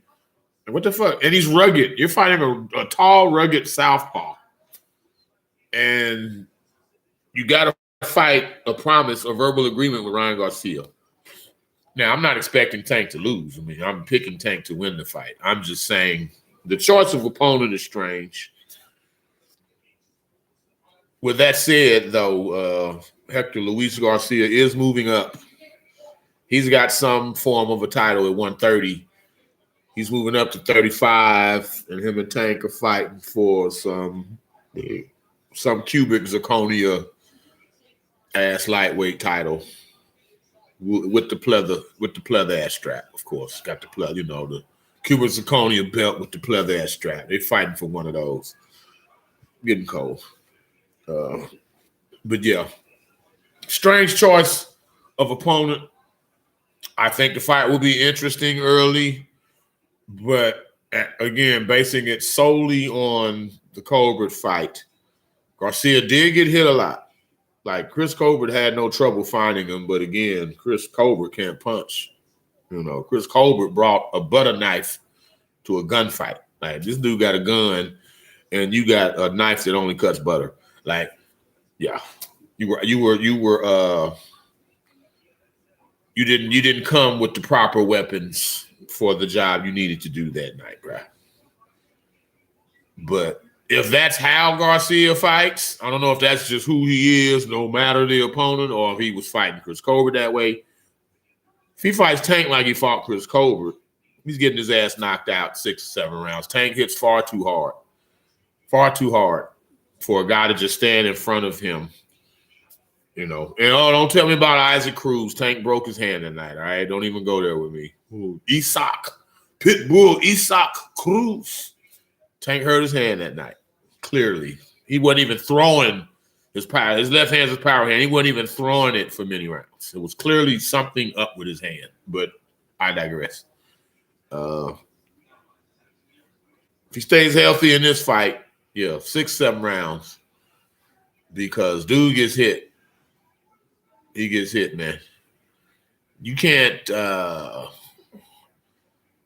What the fuck? And he's rugged. You're fighting a tall, rugged southpaw. And you got to fight a promise, a verbal agreement with Ryan Garcia. Now, I'm not expecting Tank to lose. I mean, I'm picking Tank to win the fight. I'm just saying the choice of opponent is strange. With that said, though, Hector Luis Garcia is moving up. He's got some form of a title at 130. He's moving up to 35, and him and Tank are fighting for some cubic zirconia ass lightweight title with the pleather ass strap, of course. Got the pleather, you know, the cubic zirconia belt with the pleather ass strap. They're fighting for one of those. Getting cold. But yeah, strange choice of opponent. I think the fight will be interesting early, but again, basing it solely on the Colbert fight, Garcia did get hit a lot. Like, Chris Colbert had no trouble finding him, but again, Chris Colbert can't punch. You know, Chris Colbert brought a butter knife to a gunfight. Like, this dude got a gun, and you got a knife that only cuts butter. Like, yeah, you didn't come with the proper weapons for the job you needed to do that night, bro. But if that's how Garcia fights, I don't know if that's just who he is, no matter the opponent, or if he was fighting Chris Colbert that way. If he fights Tank like he fought Chris Colbert, he's getting his ass knocked out 6 or 7 rounds. Tank hits far too hard for a guy to just stand in front of him. You know, and don't tell me about Isaac Cruz. Tank broke his hand that night. All right, don't even go there with me. Pitbull Isaac Cruz. Tank hurt his hand that night. Clearly, he wasn't even throwing his power. His left hand's his power hand. He wasn't even throwing it for many rounds. It was clearly something up with his hand. But I digress. If he stays healthy in this fight, yeah, 6-7 rounds, because dude gets hit. He gets hit, man. You can't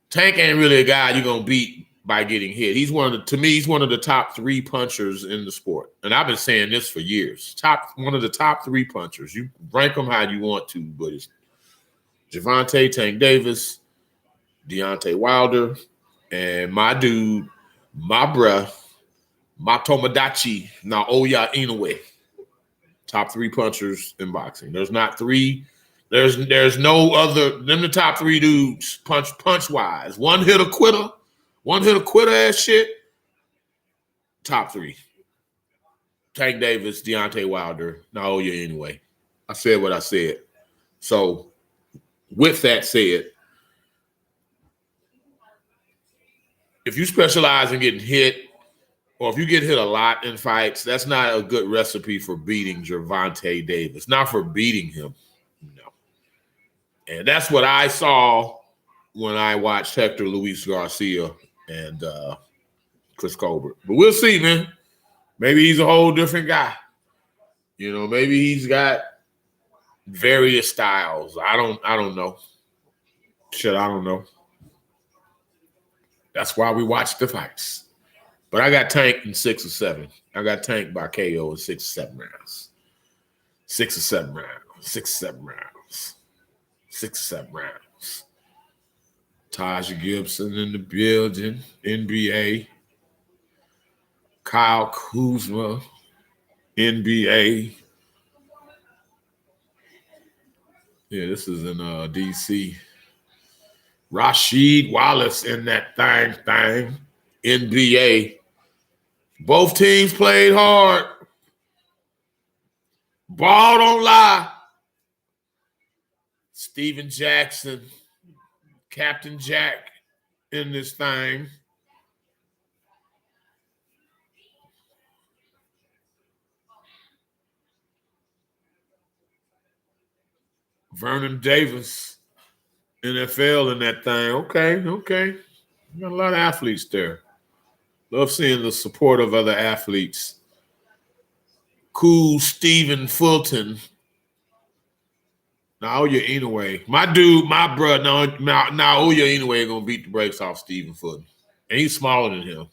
Tank ain't really a guy you're gonna beat by getting hit. He's one of the top 3 punchers in the sport. And I've been saying this for years. One of the top 3 punchers. You rank them how you want to, but it's Gervonta, Tank Davis, Deontay Wilder, and my dude, my bruh, my Tomodachi, Naoya Inoue. Top 3 punchers in boxing. There's not 3. There's no other. Them the top 3 dudes punch wise. One hit a quitter ass shit. Top 3. Tank Davis, Deontay Wilder, Naoya Inoue. I said what I said. So with that said, if you specialize in getting hit, or if you get hit a lot in fights, that's not a good recipe for beating Gervonta Davis. Not for beating him. No. And that's what I saw when I watched Hector Luis Garcia and Chris Colbert. But we'll see, man. Maybe he's a whole different guy. You know, maybe he's got various styles. I don't know. Shit, I don't know. That's why we watch the fights. But I got tanked in 6 or 7. I got tanked by KO in 6 or 7 rounds. 6 or 7 rounds. 6 or 7 rounds. 6 or 7 rounds. Taj Gibson in the building. NBA. Kyle Kuzma. NBA. Yeah, this is in DC. Rasheed Wallace in that thing. NBA. Both teams played hard. Ball don't lie. Steven Jackson, Captain Jack in this thing. Vernon Davis, NFL in that thing. Okay. Got a lot of athletes there. Love seeing the support of other athletes. Cool Stephen Fulton. Naoya Inoue. My dude, my brother, Naoya Inoue gonna beat the brakes off Stephen Fulton. And he's smaller than him.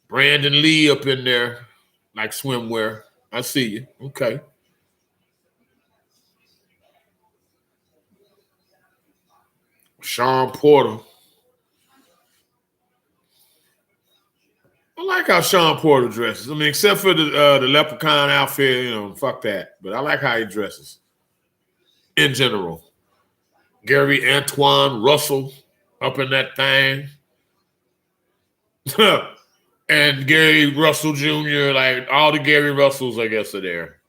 Brandon Lee up in there, like swimwear. I see you. Okay. Sean Porter. I like how Sean Porter dresses. I mean, except for the leprechaun outfit, you know, fuck that. But I like how he dresses in general. Gary Antoine Russell up in that thing. And Gary Russell Jr., like all the Gary Russells, I guess, are there.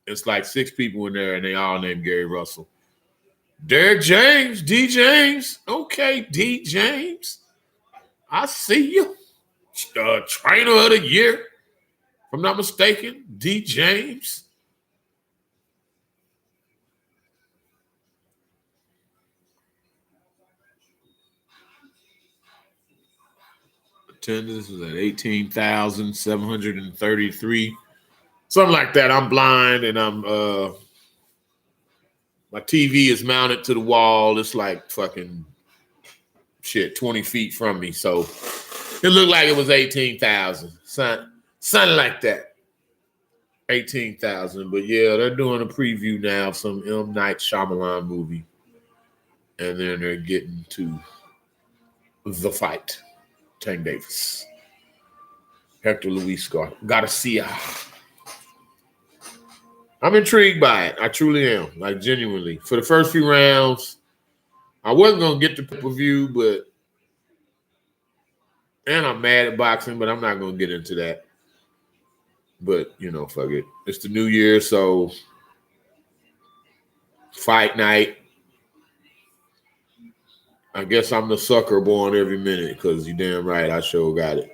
It's like 6 people in there, and they all named Gary Russell. Derek James, D. James. Okay, D. James. I see you. Trainer of the year, if I'm not mistaken, D. James. Attendance was at 18,733. Something like that. I'm blind and I'm my TV is mounted to the wall. It's like fucking 20 feet from me. So it looked like it was 18,000. Something like that. 18,000. But yeah, they're doing a preview now of some M. Night Shyamalan movie. And then they're getting to the fight. Tank Davis. Hector Luis Garcia. I'm intrigued by it. I truly am. Like, genuinely. For the first few rounds, I wasn't going to get the pay-per-view, but... And I'm mad at boxing, but I'm not going to get into that. But, you know, fuck it. It's the new year, so... Fight night. I guess I'm the sucker born every minute, because you're damn right, I sure got it.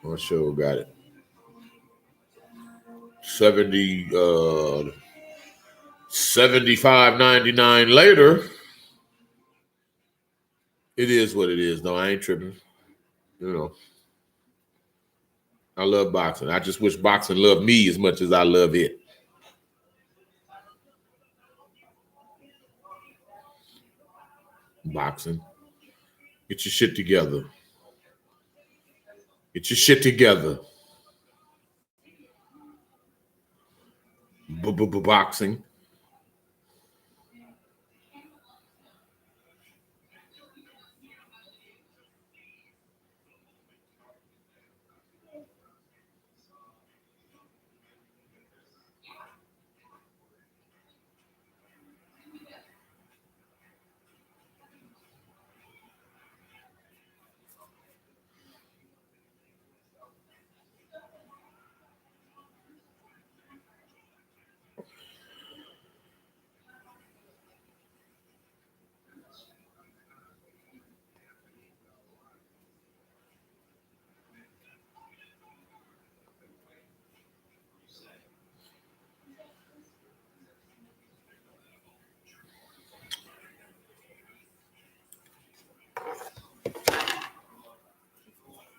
75.99 later. It is what it is, though. I ain't tripping. You know. I love boxing. I just wish boxing loved me as much as I love it. Boxing. Get your shit together. Get your shit together. Boxing.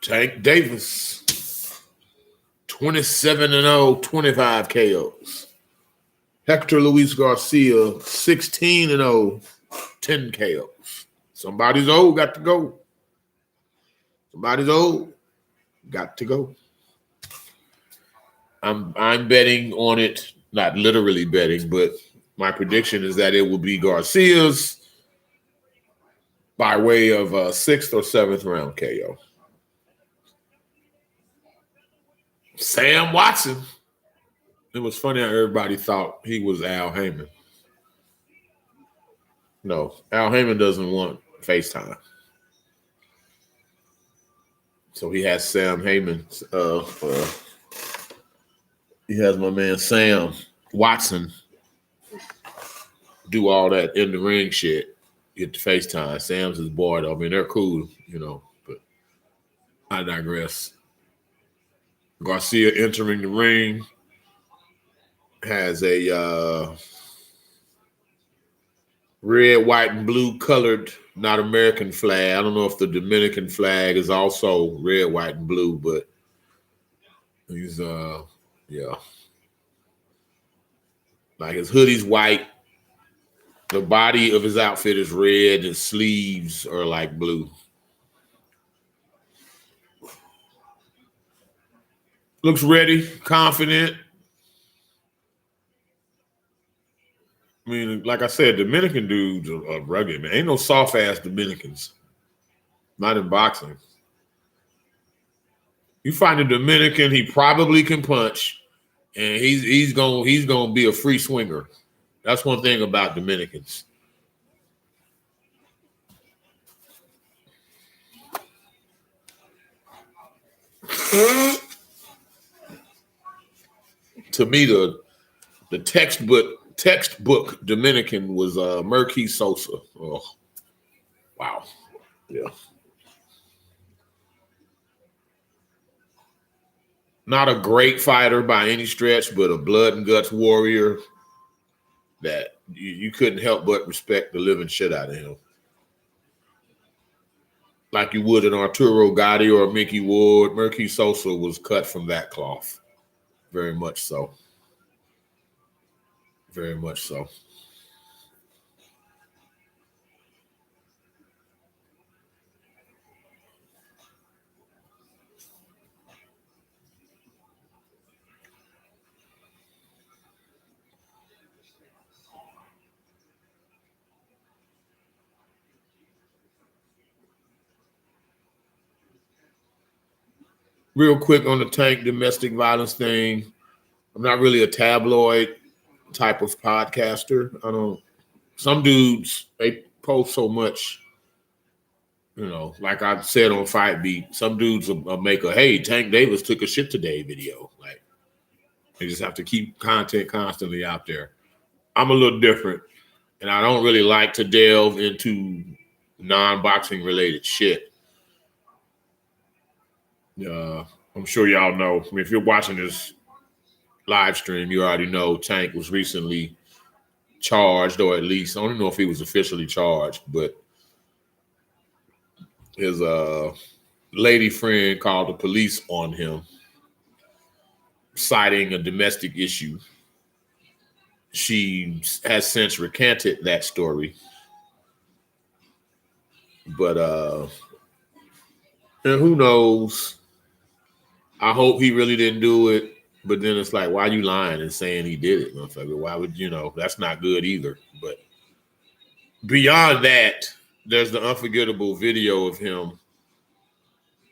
Tank Davis, 27-0, 25 KOs. Hector Luis Garcia, 16-0, 10 KOs. Somebody's old, got to go. Somebody's old, got to go. I'm betting on it, not literally betting, but my prediction is that it will be Garcia's by way of a 6th or 7th round KO. Sam Watson. It was funny how everybody thought he was Al Heyman. No, Al Heyman doesn't want FaceTime. So he has Sam Heyman. He has my man Sam Watson do all that in the ring shit. Get the FaceTime. Sam's his boy, though. I mean, they're cool, but I digress. Garcia entering the ring has a red, white, and blue colored, not American flag. I don't know if the Dominican flag is also red, white, and blue, but he's like his hoodie's white. The body of his outfit is red. His sleeves are like blue. Looks ready, confident. I mean, like I said, Dominican dudes are rugged, man. Ain't no soft-ass Dominicans. Not in boxing. You find a Dominican, he probably can punch, and he's gonna be a free swinger. That's one thing about Dominicans. To me, the textbook Dominican was Merquis Sosa. Oh, wow. Yeah. Not a great fighter by any stretch, but a blood and guts warrior that you couldn't help but respect the living shit out of him. Like you would an Arturo Gatti or a Mickey Ward. Merquis Sosa was cut from that cloth. Very much so. Very much so. Real quick on the Tank domestic violence thing. I'm not really a tabloid type of podcaster. Some dudes, they post so much, like I said on FightBeat, some dudes will make a, hey, Tank Davis took a shit today video. Like, they just have to keep content constantly out there. I'm a little different, and I don't really like to delve into non-boxing related shit. I'm sure y'all know. I mean, if you're watching this live stream, you already know Tank was recently charged, or at least I don't know if he was officially charged, but his lady friend called the police on him, citing a domestic issue. She has since recanted that story, but and who knows? I hope he really didn't do it. But then it's like, why are you lying and saying he did it? Motherfucker? Why would that's not good either. But beyond that, there's the unforgettable video of him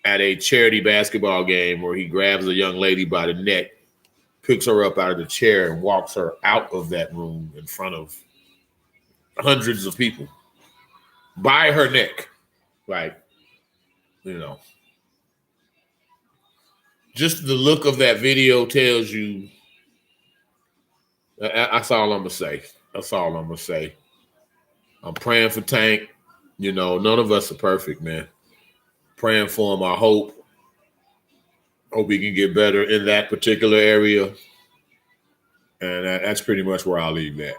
at a charity basketball game where he grabs a young lady by the neck, picks her up out of the chair, and walks her out of that room in front of hundreds of people by her neck. Like, just the look of that video tells you. That's all I'm going to say. That's all I'm going to say. I'm praying for Tank. None of us are perfect, man. Praying for him. I hope he can get better in that particular area. And that's pretty much where I'll leave that.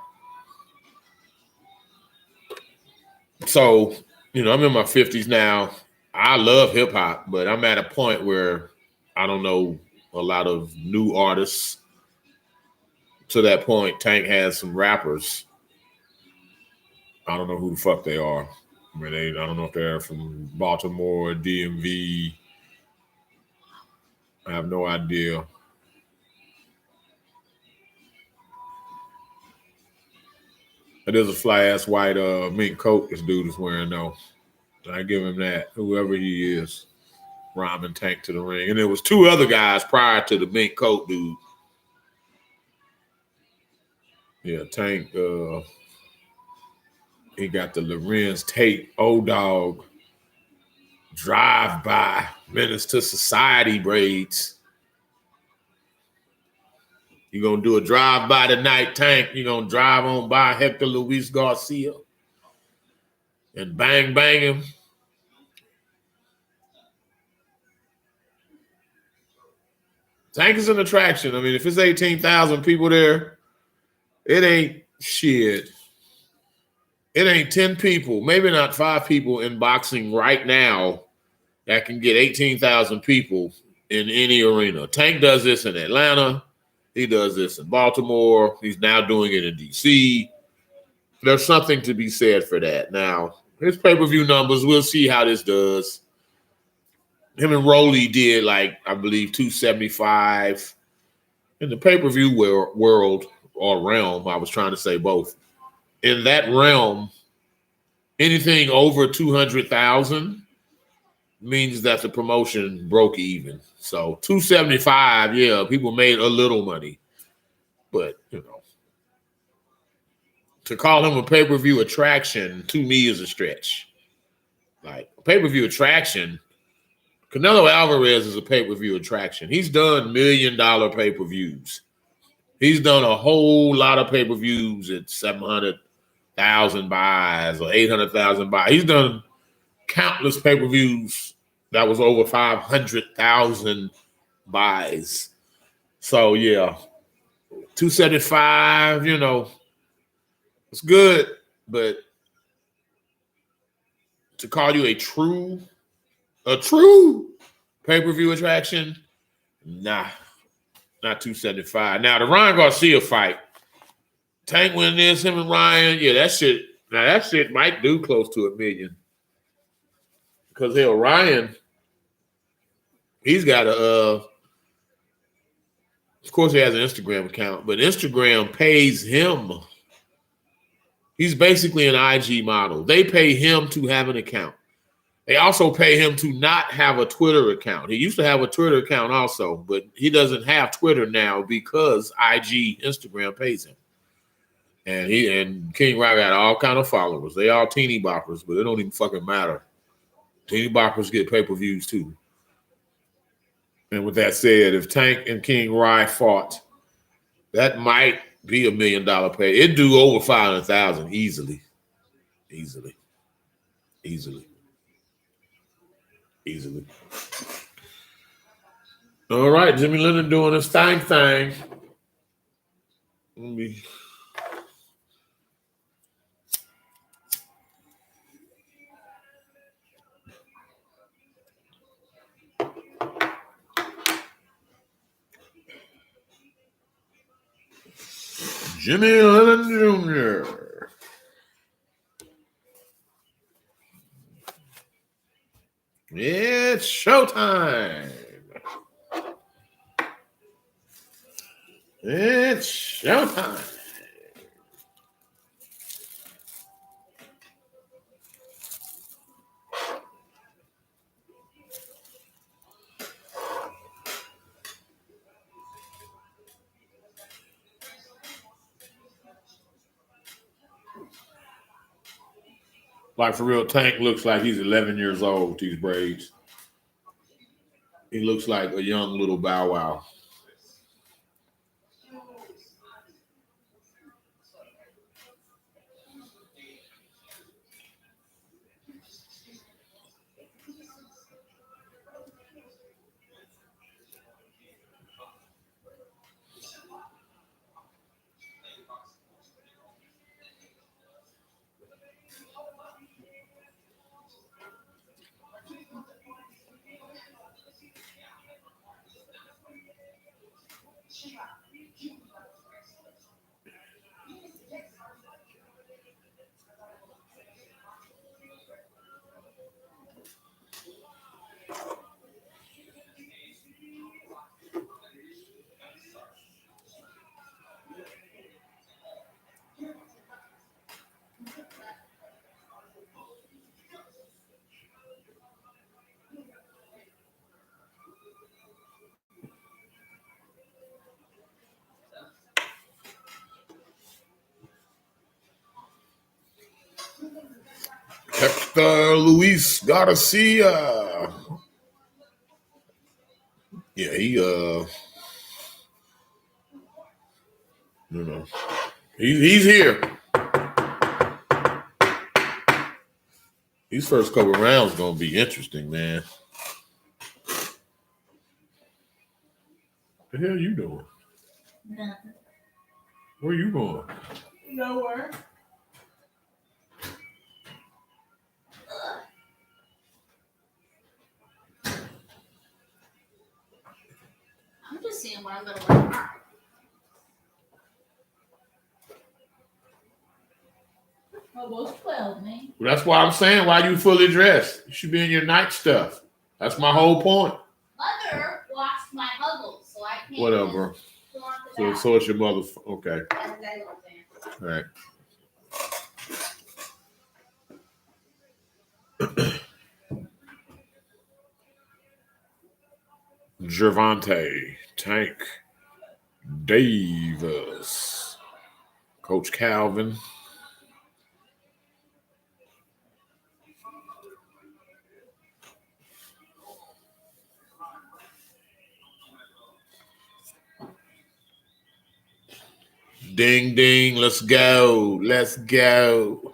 So, I'm in my 50s now. I love hip hop, but I'm at a point where I don't know a lot of new artists. To that point, Tank has some rappers. I don't know who the fuck they are. I mean, I don't know if they're from Baltimore, DMV. I have no idea. It is a fly ass white mink coat this dude is wearing though. I give him that. Whoever he is, rhyming Tank to the ring. And there was two other guys prior to the mink coat dude. Yeah, Tank. He got the Lorenz Tate, old dog, drive by, menace to society braids. You gonna do a drive by tonight, Tank? You gonna drive on by Hector Luis Garcia and bang him? Tank is an attraction. I mean, if it's 18,000 people there, it ain't shit. It ain't 10 people, maybe not 5 people in boxing right now that can get 18,000 people in any arena. Tank does this in Atlanta. He does this in Baltimore. He's now doing it in DC. There's something to be said for that. Now, his pay-per-view numbers, we'll see how this does. Him and Rolly did, like, I believe, 275. In the pay-per-view world or realm, I was trying to say both. In that realm, anything over 200,000 means that the promotion broke even. So 275, yeah, people made a little money. But, you know, to call him a pay-per-view attraction, to me, is a stretch. Like, a pay-per-view attraction, Canelo Alvarez is a pay-per-view attraction. He's done $1 million pay-per-views. He's done a whole lot of pay-per-views at 700,000 buys or 800,000 buys. He's done countless pay-per-views that was over 500,000 buys. So, yeah, 275, you know, it's good, but to call you a true pay-per-view attraction, nah, not 275. Now, the Ryan Garcia fight, Tank win this, him and Ryan, yeah, that shit might do close to $1 million. Because, hell, Ryan, he's got of course, he has an Instagram account, but Instagram pays him. He's basically an IG model. They pay him to have an account. They also pay him to not have a Twitter account. He used to have a Twitter account also, but he doesn't have Twitter now because Instagram pays him. And King Rock got all kind of followers. They all teeny boppers, but it don't even fucking matter. Teeny boppers get pay-per-views too. And with that said, if Tank and King Rye fought, that might be $1 million pay. It'd do over 500,000 easily. All right, Jimmy Lennon doing his thing. Let me. Jimmy Lennon Jr. It's showtime. It's showtime. Like, for real, Tank looks like he's 11 years old with these braids. He looks like a young little Bow Wow. Hector Luis Garcia. Yeah, he's here. These first couple rounds gonna be interesting, man. What the hell you doing? Nothing. Where you going? Nowhere. I'm just seeing what I'm gonna wear. Oh, both 12, man. Well, that's why I'm saying why you fully dressed. You should be in your night stuff. That's my whole point. Mother watched my Huggles, so I can't. Whatever. So it's your mother. Okay. All right. Gervonta, Tank, Davis, Coach Calvin. Ding, ding, let's go. Let's go.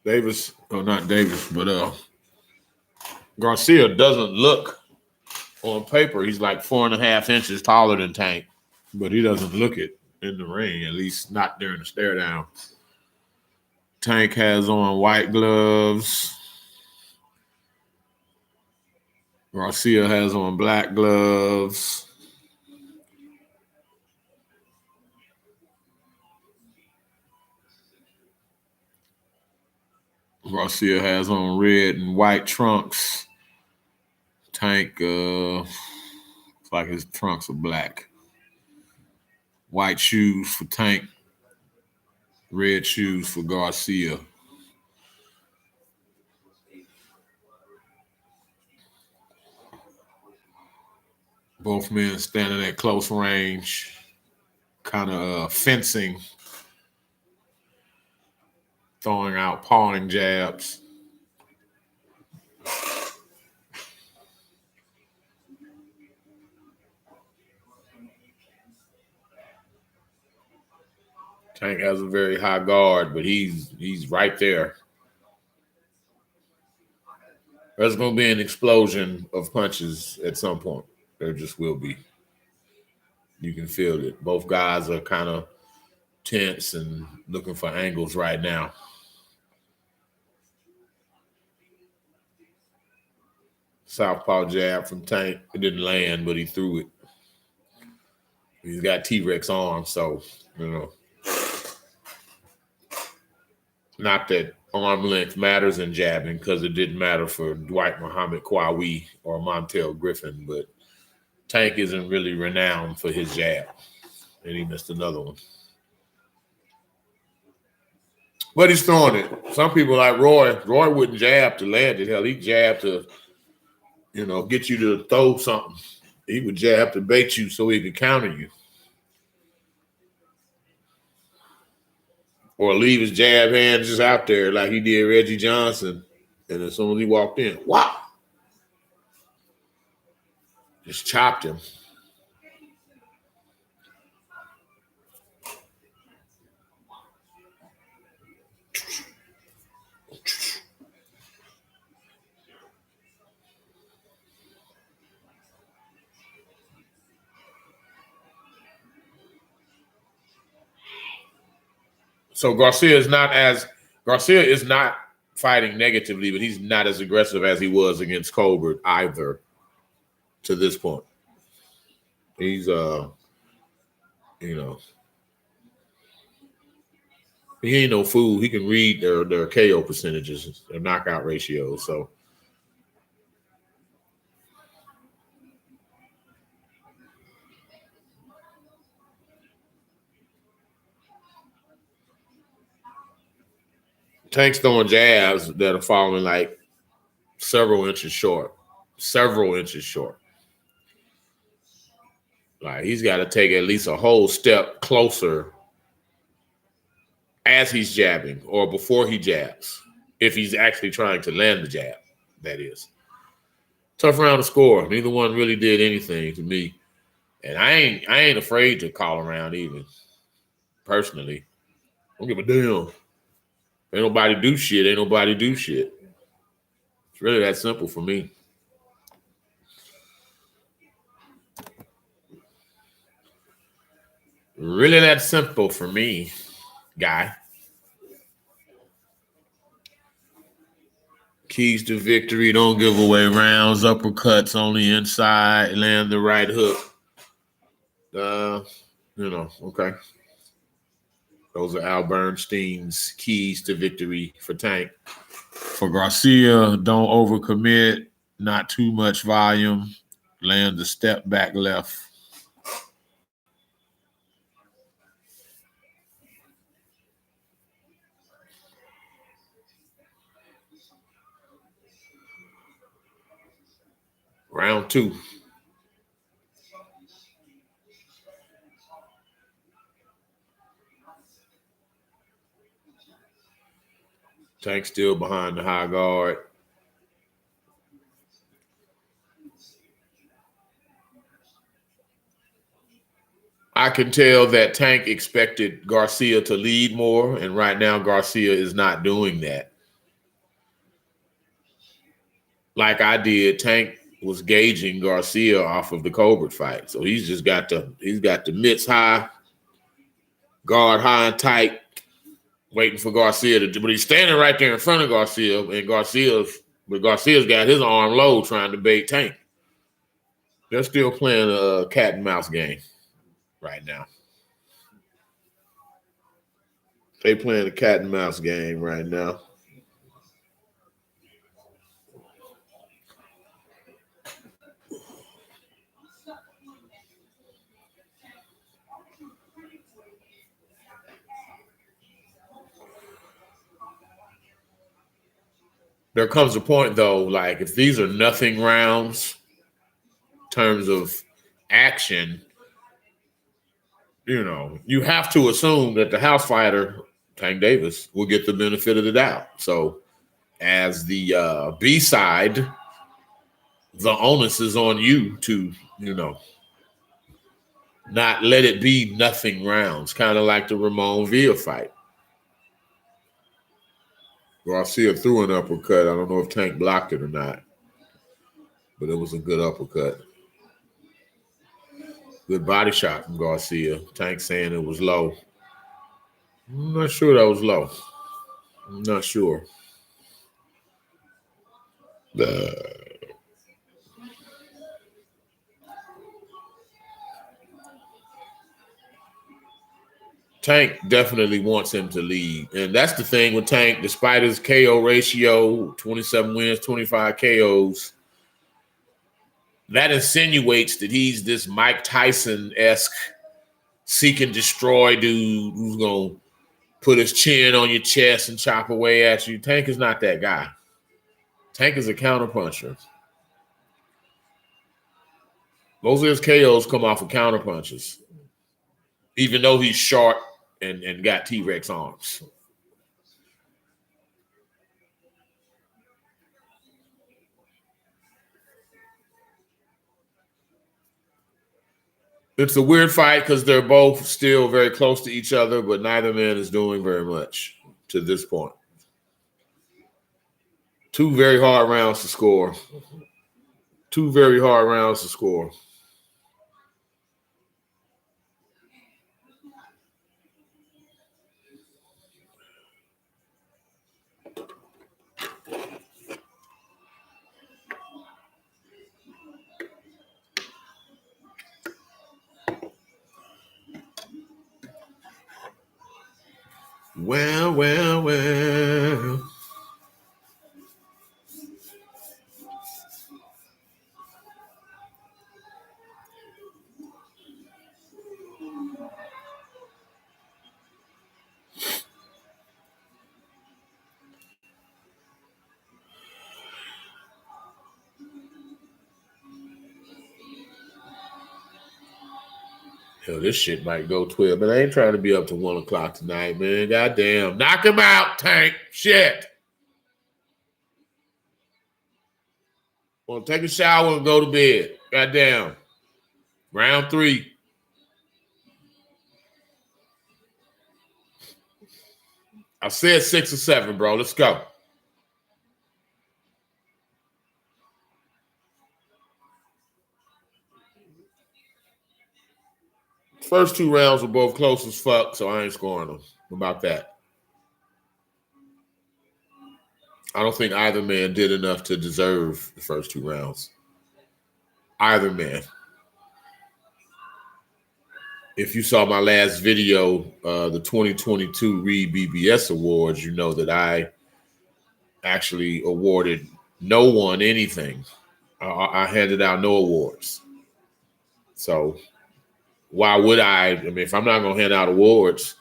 Davis, not Davis, but Garcia doesn't look on paper. He's like 4.5 inches taller than Tank, but he doesn't look it in the ring, at least not during the stare down. Tank has on white gloves. Garcia has on black gloves. Garcia has on red and white trunks. Tank, looks like his trunks are black. White shoes for Tank. Red shoes for Garcia. Both men standing at close range, kind of fencing, throwing out pawing jabs. Tank has a very high guard, but he's right there. There's going to be an explosion of punches at some point. There just will be. You can feel it. Both guys are kind of tense and looking for angles right now. Southpaw jab from Tank. It didn't land, but he threw it. He's got T-Rex arms, so, not that arm length matters in jabbing, because it didn't matter for Dwight Muhammad Kwawi or Montel Griffin, but Tank isn't really renowned for his jab, and he missed another one. But he's throwing it. Some people like Roy. Roy wouldn't jab to land it. Hell, he jabbed to, get you to throw something. He would jab to bait you so he could counter you. Or leave his jab hand just out there like he did Reggie Johnson. And as soon as he walked in, wow! Just chopped him. So Garcia is not fighting negatively, but he's not as aggressive as he was against Colbert either to this point. He's he ain't no fool. He can read their KO percentages, their knockout ratios. So Tank's throwing jabs that are falling like several inches short. Like he's got to take at least a whole step closer as he's jabbing or before he jabs, if he's actually trying to land the jab, that is. Tough round to score. Neither one really did anything to me. And I ain't afraid to call around even, personally. I don't give a damn. Ain't nobody do shit. It's really that simple for me. Really that simple for me, guy. Keys to victory, don't give away rounds, uppercuts only inside, land the right hook. Okay. Those are Al Bernstein's keys to victory for Tank. For Garcia, don't overcommit, not too much volume, land the step back left. Round 2. Tank still behind the high guard. I can tell that Tank expected Garcia to lead more, and right now Garcia is not doing that. Like I did, Tank was gauging Garcia off of the Colbert fight. So he's got the mitts high, guard high and tight, waiting for Garcia but he's standing right there in front of Garcia, and Garcia's got his arm low trying to bait Tank. They're still playing a cat and mouse game right now. They playing a cat and mouse game right now. There comes a point, though, like if these are nothing rounds in terms of action, you have to assume that the house fighter, Tank Davis, will get the benefit of the doubt. So as the B side, the onus is on you to, not let it be nothing rounds, kind of like the Ramon Villa fight. Garcia threw an uppercut. I don't know if Tank blocked it or not, but it was a good uppercut. Good body shot from Garcia. Tank saying it was low. I'm not sure that was low. I'm not sure. Tank definitely wants him to lead. And that's the thing with Tank, despite his KO ratio, 27 wins, 25 KOs, that insinuates that he's this Mike Tyson-esque seek and destroy dude who's going to put his chin on your chest and chop away at you. Tank is not that guy. Tank is a counterpuncher. Most of his KOs come off of counterpunches, even though he's short and got T-Rex arms. It's a weird fight because they're both still very close to each other, but neither man is doing very much to this point. 2 very hard rounds to score. 2 very hard rounds to score. Well, well, well. Hell, this shit might go 12, but I ain't trying to be up to 1 o'clock tonight, man. Goddamn. Knock him out, Tank. Shit. Want to take a shower and go to bed. Goddamn. Round 3. I said 6 or 7, bro. Let's go. First 2 rounds were both close as fuck, so I ain't scoring them. About that. I don't think either man did enough to deserve the first 2 rounds. Either man. If you saw my last video, the 2022 Reed BBS Awards, you know that I actually awarded no one anything. I handed out no awards. So why would I mean, if I'm not going to hand out awards,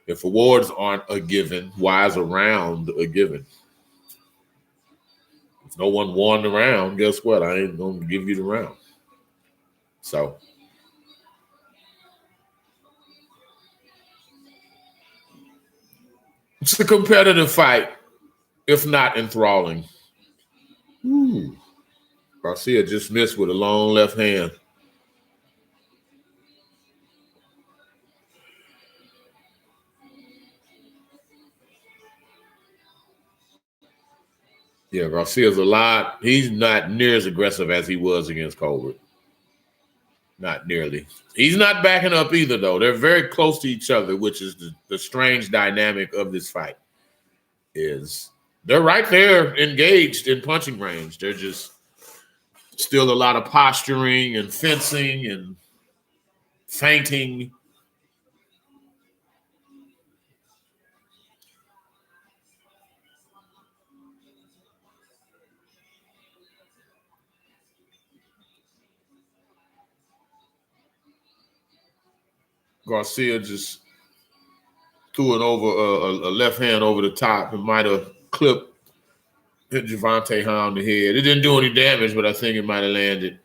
if awards aren't a given, why is a round a given? If no one won the round, guess what? I ain't going to give you the round. So it's a competitive fight, if not enthralling. Ooh. Garcia just missed with a long left hand. Yeah, Garcia's a lot. He's not near as aggressive as he was against Colbert. Not nearly. He's not backing up either, though. They're very close to each other, which is the strange dynamic of this fight. Is they're right there engaged in punching range. They're just still a lot of posturing and fencing and feinting. Garcia just threw it over a left hand over the top and might have hit Gervonta high on the head. It didn't do any damage, but I think it might have landed.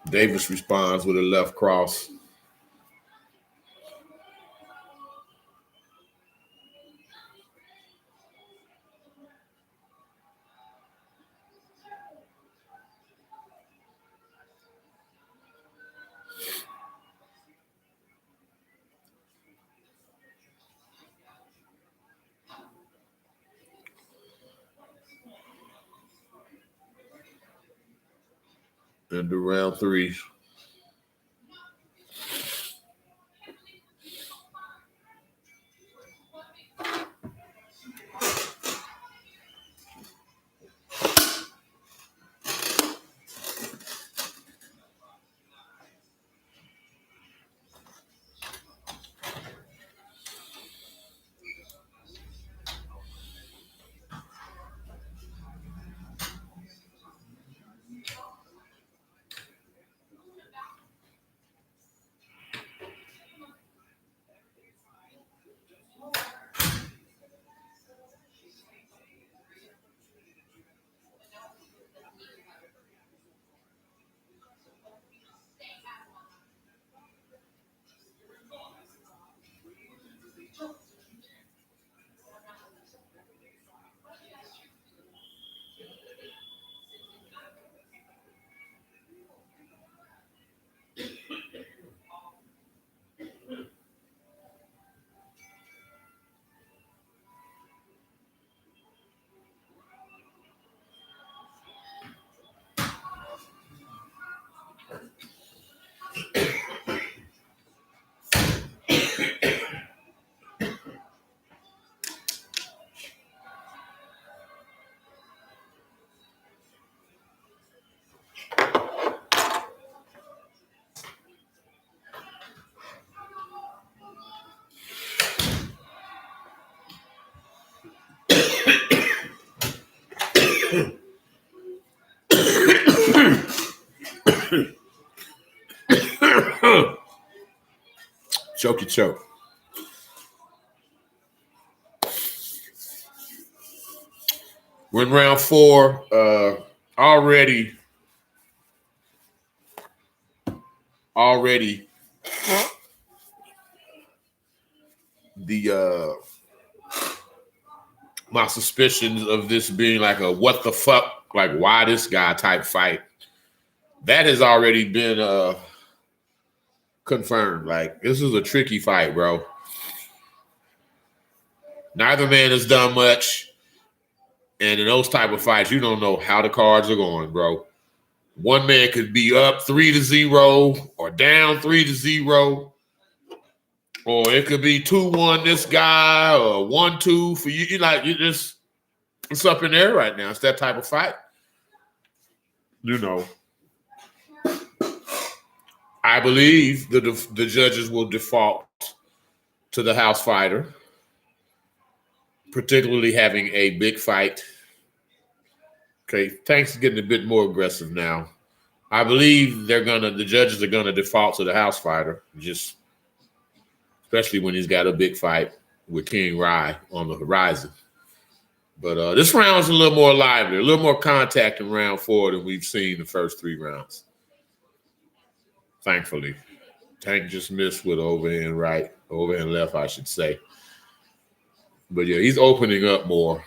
Davis responds with a left cross. Into round 3. Chokey choke. We're in round 4. Already the my suspicions of this being like a what the fuck, like why this guy type fight, that has already been confirmed. Like, this is a tricky fight, bro. Neither man has done much. And in those type of fights, you don't know how the cards are going, bro. One man could be up 3-0 or down 3-0. Or it could be 2-1 this guy or 1-2 for you. It's up in there right now. It's that type of fight. You know. I believe the judges will default to the house fighter, particularly having a big fight. Okay, Tank's getting a bit more aggressive now. I believe the judges are gonna default to the house fighter, just especially when he's got a big fight with King Rye on the horizon. But this round's a little more lively, a little more contact in round 4 than we've seen the first 3 rounds. Thankfully. Tank just missed with overhand left, I should say. But yeah, he's opening up more.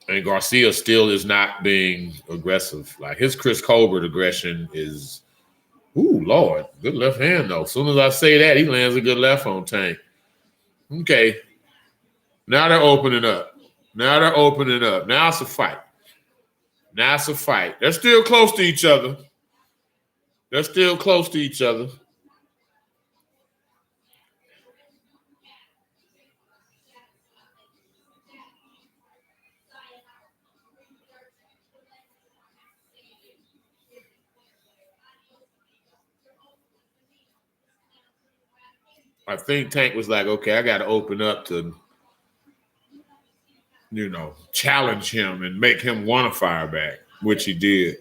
And Garcia still is not being aggressive. Like, his Chris Colbert aggression is, ooh, Lord, good left hand though. As soon as I say that, he lands a good left on Tank. Okay. Now they're opening up. Now it's a fight. They're still close to each other. I think Tank was like, okay, I got to open up to, challenge him and make him want to fire back, which he did.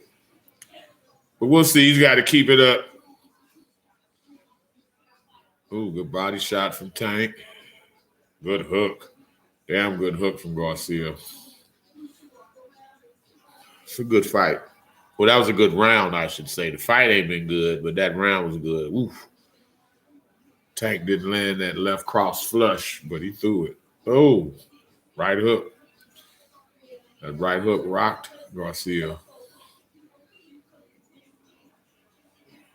But we'll see. He's got to keep it up. Ooh, good body shot from Tank. Good hook. Damn good hook from Garcia. It's a good fight. Well, that was a good round, I should say. The fight ain't been good, but that round was good. Oof. Tank didn't land that left cross flush, but he threw it. Oh, right hook. That right hook rocked Garcia.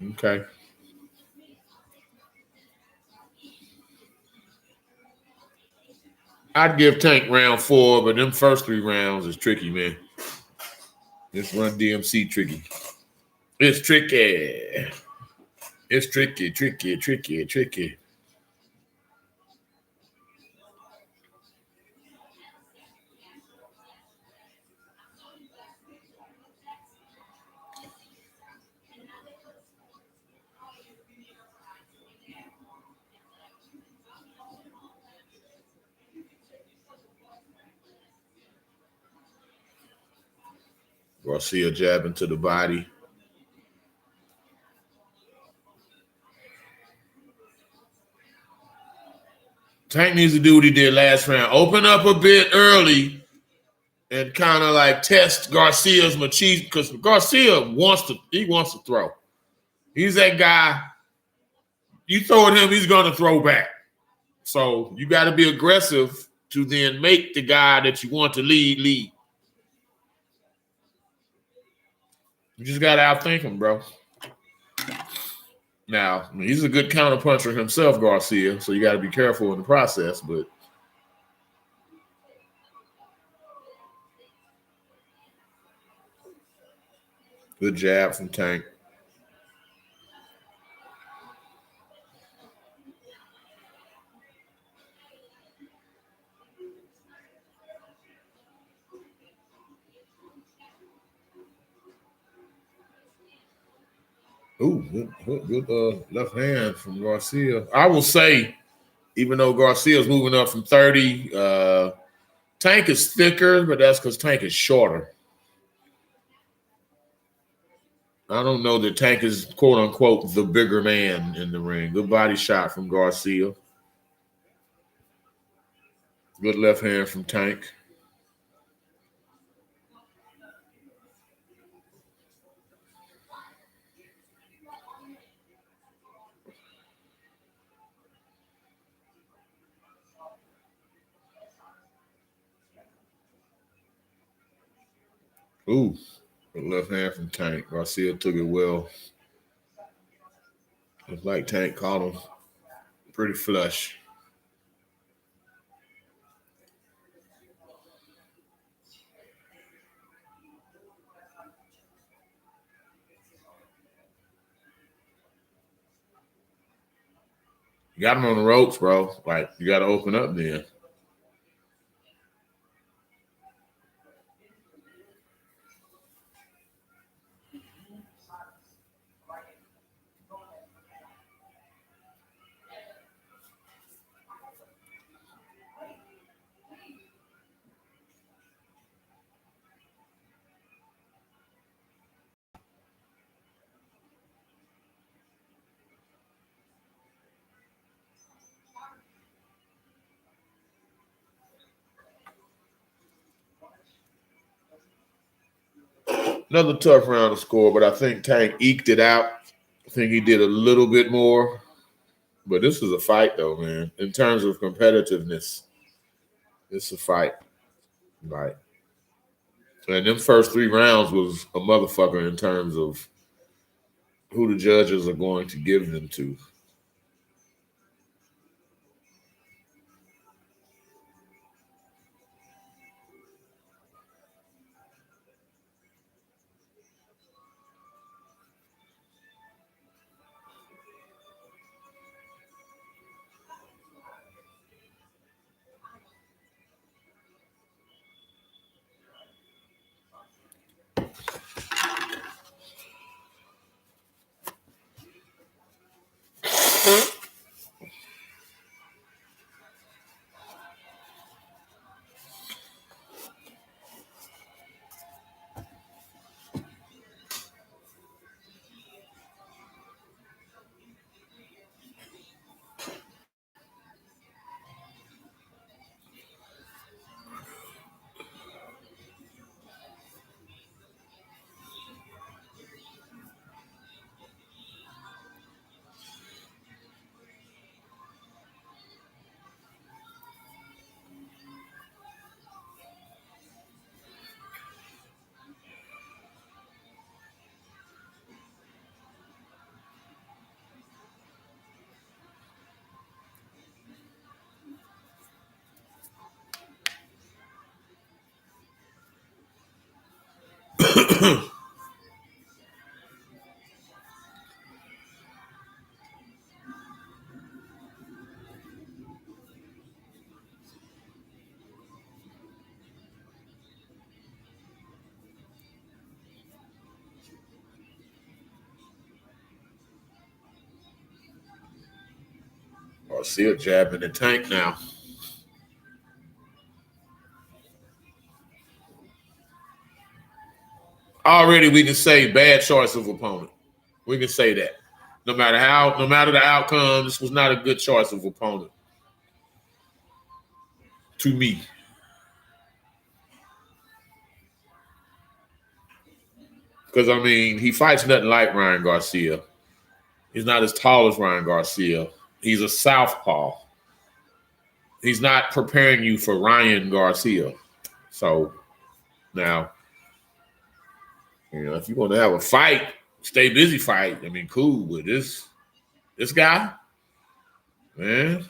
Okay. I'd give Tank round 4, but them first 3 rounds is tricky, man. This Run DMC tricky. It's tricky. It's tricky. Garcia jabbing to the body. Tank needs to do what he did last round. Open up a bit early and kind of like test Garcia's machismo, because Garcia wants to throw. He's that guy. You throw at him, he's going to throw back. So you got to be aggressive to then make the guy that you want to lead. You just got to outthink him, bro. Now, he's a good counterpuncher himself, Garcia, so you got to be careful in the process, but good jab from Tank. Ooh, good left hand from Garcia. I will say, even though Garcia's moving up from 30, Tank is thicker, but that's because Tank is shorter. I don't know that Tank is, quote unquote, the bigger man in the ring. Good body shot from Garcia. Good left hand from Tank. Ooh, good left hand from Tank. Garcia took it well. Looks like Tank caught him pretty flush. You got him on the ropes, bro. Like, you got to open up then. Another tough round to score, but I think Tank eked it out. I think he did a little bit more. But this is a fight, though, man. In terms of competitiveness, it's a fight. Right. And them first 3 rounds was a motherfucker in terms of who the judges are going to give them to. I see a jab in the Tank now. Already we can say bad choice of opponent. We can say that. No matter the outcome, this was not a good choice of opponent. To me. Because, I mean, he fights nothing like Ryan Garcia. He's not as tall as Ryan Garcia. He's a southpaw. He's not preparing you for Ryan Garcia. So, now, if you want to have a fight, stay busy fight. I mean, cool. But this guy, man.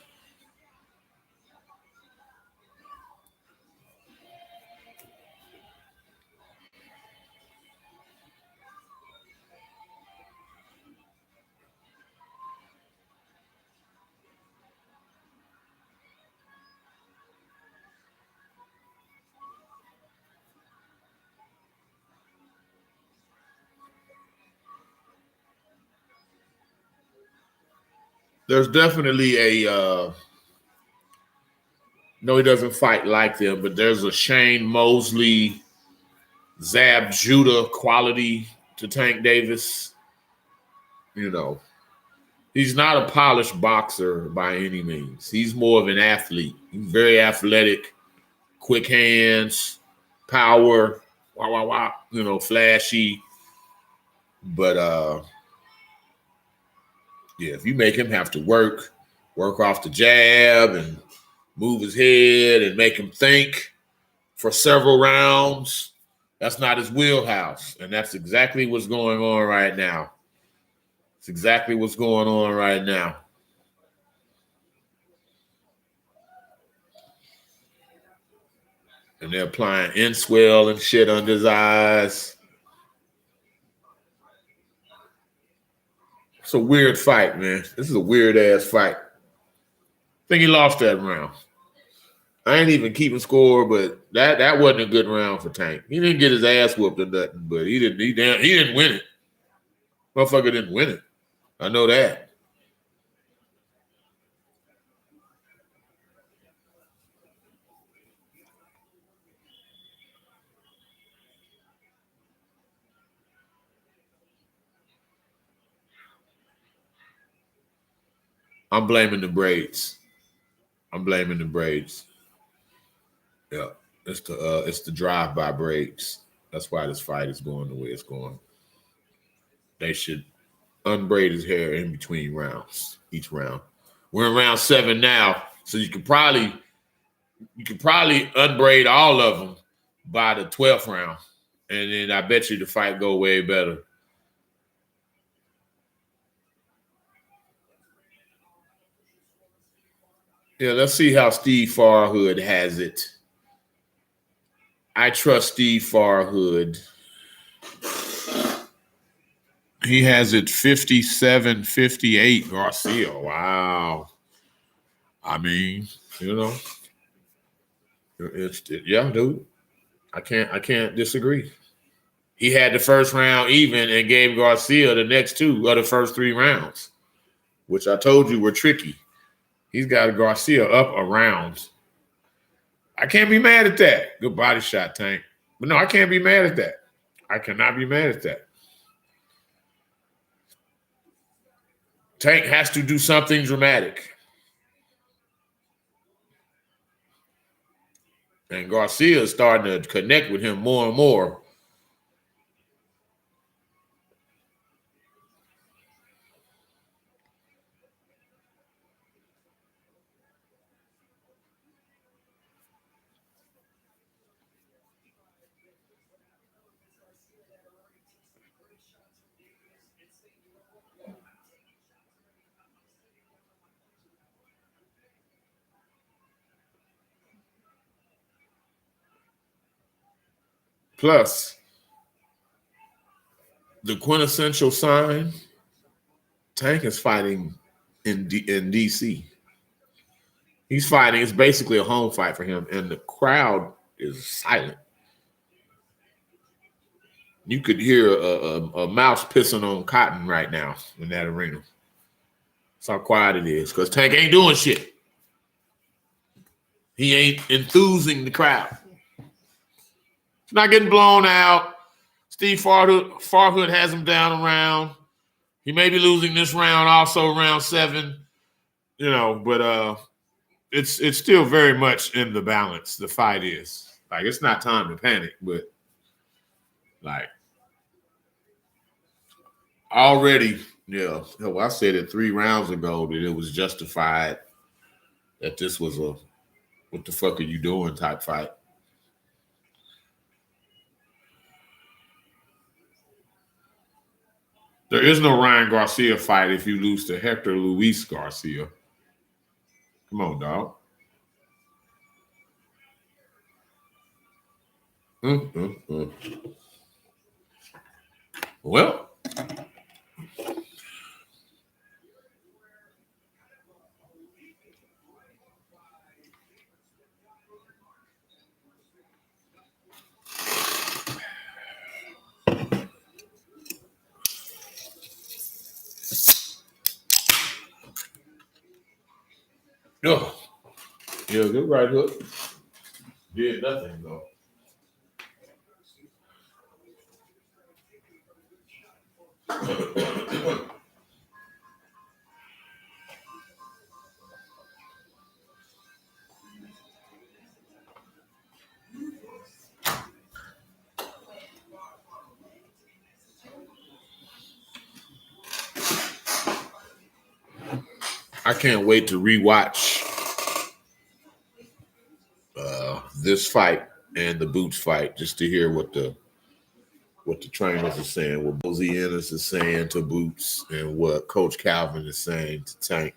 There's definitely no, he doesn't fight like them, but there's a Shane Mosley, Zab Judah quality to Tank Davis. You know, he's not a polished boxer by any means. He's more of an athlete. He's very athletic, quick hands, power, you know, flashy. But yeah, if you make him have to work off the jab and move his head and make him think for several rounds, that's not his wheelhouse. And that's exactly what's going on right now. It's exactly what's going on right now. And they're applying Inswell and shit under his eyes. It's a weird fight, man. This is a weird-ass fight. I think he lost that round. I ain't even keeping score, but that wasn't a good round for Tank. He didn't get his ass whooped or nothing, but he didn't win it. Motherfucker didn't win it. I know that. I'm blaming the braids. Yeah, it's the drive-by braids. That's why this fight is going the way it's going. They should unbraid his hair in between rounds, each round. We're in round 7 now, so you could probably unbraid all of them by the 12th round, and then I bet you the fight go way better. Yeah, let's see how Steve Farhood has it. I trust Steve Farhood. He has it 57-58 Garcia. Wow. I mean, you know, yeah, dude. I can't disagree. He had the first round even and gave Garcia the next 2 of the first 3 rounds, which I told you were tricky. He's got Garcia up a round. I can't be mad at that. Good body shot, Tank. But no, I can't be mad at that. I cannot be mad at that. Tank has to do something dramatic. And Garcia is starting to connect with him more and more. Plus, the quintessential sign, Tank is fighting in D.C. He's fighting. It's basically a home fight for him, and the crowd is silent. You could hear a mouse pissing on cotton right now in that arena. That's how quiet it is, because Tank ain't doing shit. He ain't enthusing the crowd. He's not getting blown out. Steve Farhood has him down a round. He may be losing this round, also round 7, you know, but it's still very much in the balance. The fight is like, it's not time to panic, but like already, yeah. Well, I said it 3 rounds ago that it was justified that this was a what the fuck are you doing type fight. There is no Ryan Garcia fight if you lose to Hector Luis Garcia. Come on, dog. Well, oh, yeah, good right hook. Did nothing though. I can't wait to rewatch this fight and the Boots fight just to hear what the trainers are saying, what Bozy Ennis is saying to Boots, and what Coach Calvin is saying to Tank.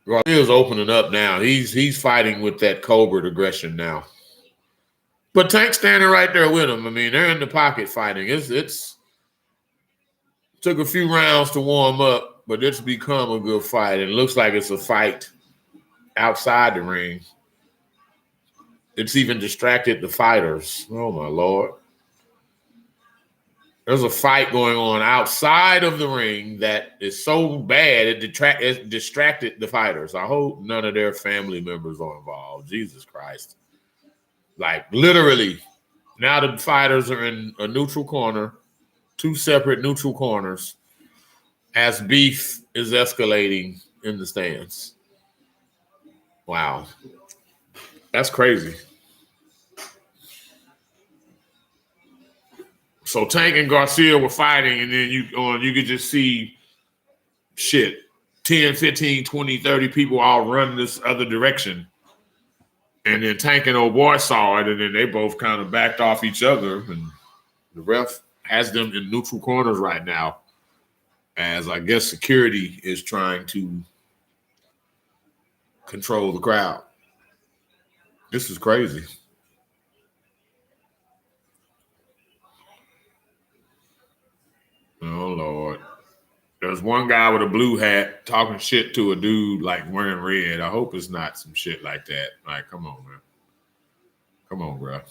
Garcia's opening up now. He's fighting with that covert aggression now. But Tank's standing right there with him. I mean, they're in the pocket fighting. It's took a few rounds to warm up, but it's become a good fight. And it looks like it's a fight outside the ring. It's even distracted the fighters. Oh, my Lord. There's a fight going on outside of the ring that is so bad it distracted the fighters. I hope none of their family members are involved. Jesus Christ. Like, literally, now the fighters are in a neutral corner, two separate neutral corners, as beef is escalating in the stands. Wow. That's crazy. So Tank and Garcia were fighting, and then you could just see 10, 15, 20, 30 people all run this other direction. And then Tank and old boy saw it, and then they both kind of backed off each other. And the ref has them in neutral corners right now, as I guess security is trying to control the crowd. This is crazy. Oh, Lord. There's one guy with a blue hat talking shit to a dude like wearing red. I hope it's not some shit like that. Like, come on, man. Come on, bro.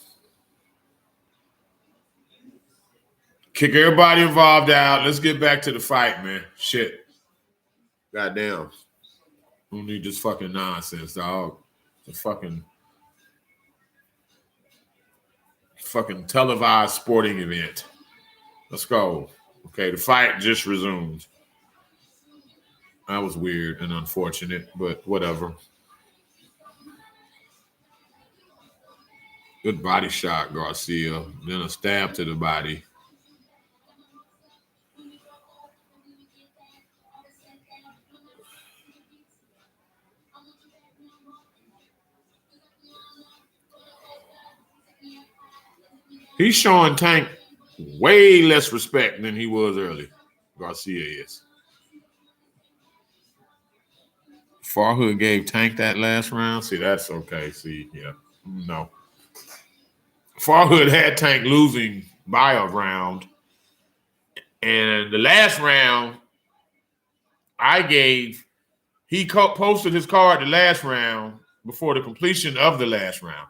Kick everybody involved out. Let's get back to the fight, man. Shit. Goddamn. Don't need this fucking nonsense, dog. The fucking televised sporting event. Let's go. Okay, the fight just resumed. That was weird and unfortunate, but whatever. Good body shot, Garcia. Then a stab to the body. He's showing Tank way less respect than he was early. Garcia is. Farhood gave Tank that last round. See, that's okay. See, yeah. No. Farhood had Tank losing by a round. And the last round, he posted his card the last round before the completion of the last round.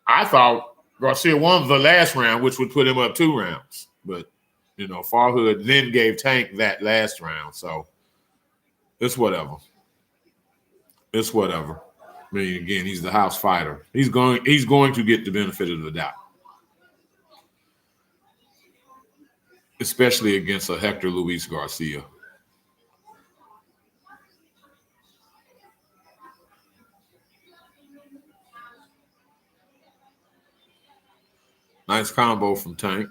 I thought Garcia won the last round, which would put him up 2 rounds. But, Farhood then gave Tank that last round. So it's whatever. It's whatever. I mean, again, he's the house fighter. He's going to get the benefit of the doubt. Especially against a Hector Luis Garcia. Nice combo from Tank.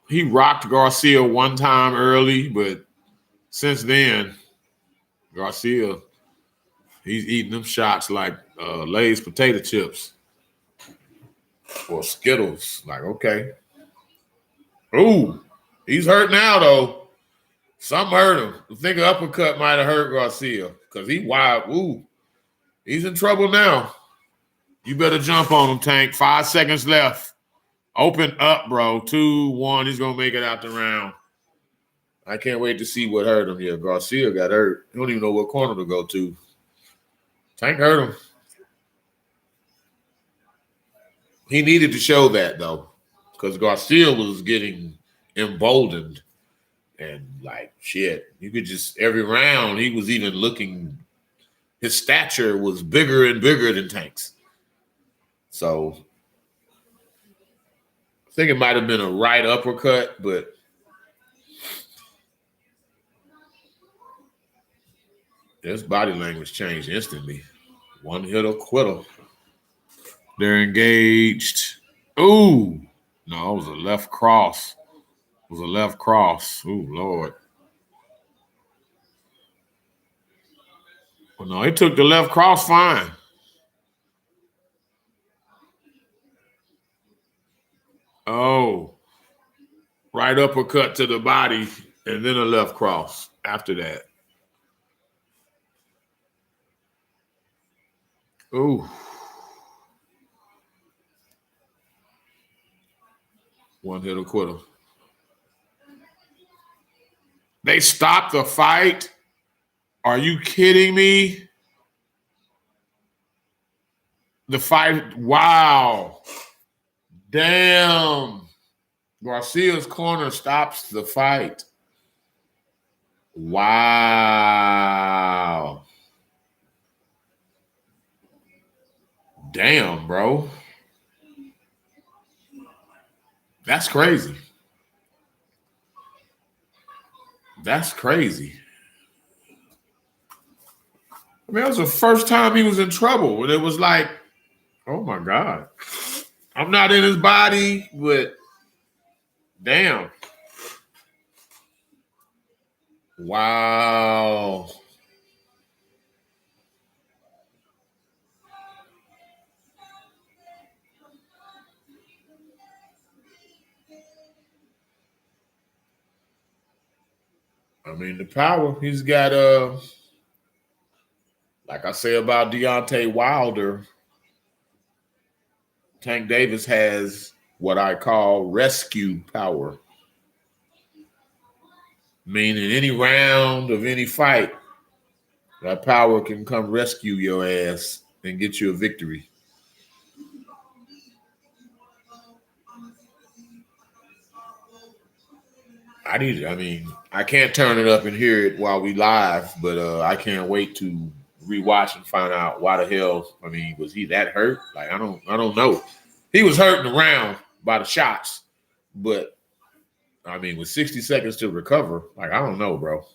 He rocked Garcia one time early, but since then, Garcia, he's eating them shots like Lay's potato chips or Skittles. Like, okay. Ooh, he's hurt now, though. Something hurt him. I think an uppercut might have hurt Garcia because he wild. Ooh, he's in trouble now. You better jump on him, Tank. 5 seconds left. Open up, bro. 2-1. He's going to make it out the round. I can't wait to see what hurt him here. Garcia got hurt. He don't even know what corner to go to. Tank hurt him. He needed to show that though, because Garcia was getting emboldened and like shit. You could just every round he was even looking. His stature was bigger and bigger than Tank's. So I think it might have been a right uppercut, but his body language changed instantly. One hit or quitter. They're engaged. Ooh. No, it was a left cross. It was a left cross. Ooh, Lord. Well, no, he took the left cross fine. Oh. Right uppercut to the body and then a left cross after that. Ooh. One hit or quitter. They stopped the fight? Are you kidding me? The fight, wow. Damn. Garcia's corner stops the fight. Wow. Damn, bro. That's crazy. That's crazy. I mean, that was the first time he was in trouble. And it was like, oh my God. I'm not in his body, but damn. Wow. I mean, the power. He's got like I say about Deontay Wilder, Tank Davis has what I call rescue power. Meaning any round of any fight, that power can come rescue your ass and get you a victory. I can't turn it up and hear it while we live, but I can't wait to rewatch and find out why the hell. I mean, was he that hurt? Like, I don't know. He was hurting around by the shots, but I mean, with 60 seconds to recover, like, I don't know, bro.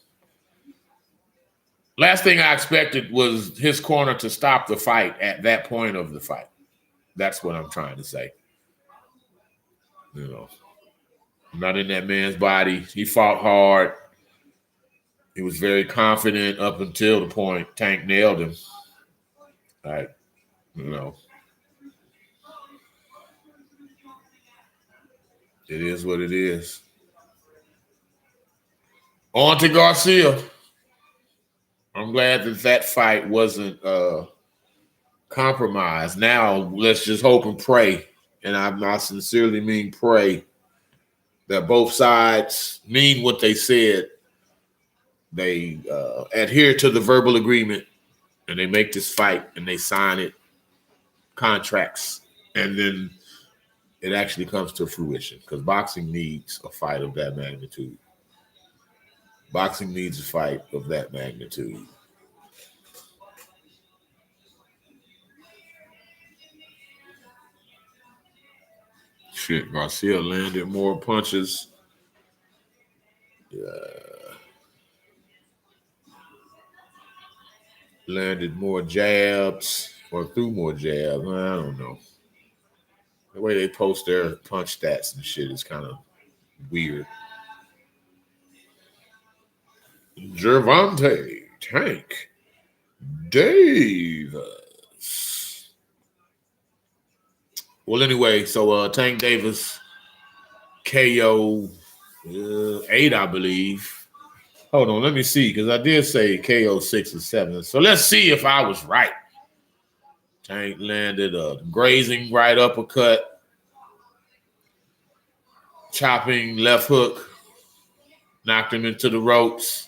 Last thing I expected was his corner to stop the fight at that point of the fight. That's what I'm trying to say. You know, I'm not in that man's body. He fought hard. He was very confident up until the point Tank nailed him. Like, you know, it is what it is. On to Garcia. I'm glad that fight wasn't compromised. Now let's just hope and pray, and I sincerely mean pray, that both sides mean what they said. They adhere to the verbal agreement, and they make this fight, and they sign it, contracts, and then it actually comes to fruition, because boxing needs a fight of that magnitude. Boxing needs a fight of that magnitude. Shit, Garcia landed more punches. Landed more jabs or threw more jabs. I don't know. The way they post their punch stats and shit is kind of weird. Gervonta, Tank Davis. Well, anyway, so Tank Davis KO 8, I believe. Hold on, let me see, because I did say KO 6 or 7. So let's see if I was right. Tank landed a grazing right uppercut, chopping left hook, knocked him into the ropes.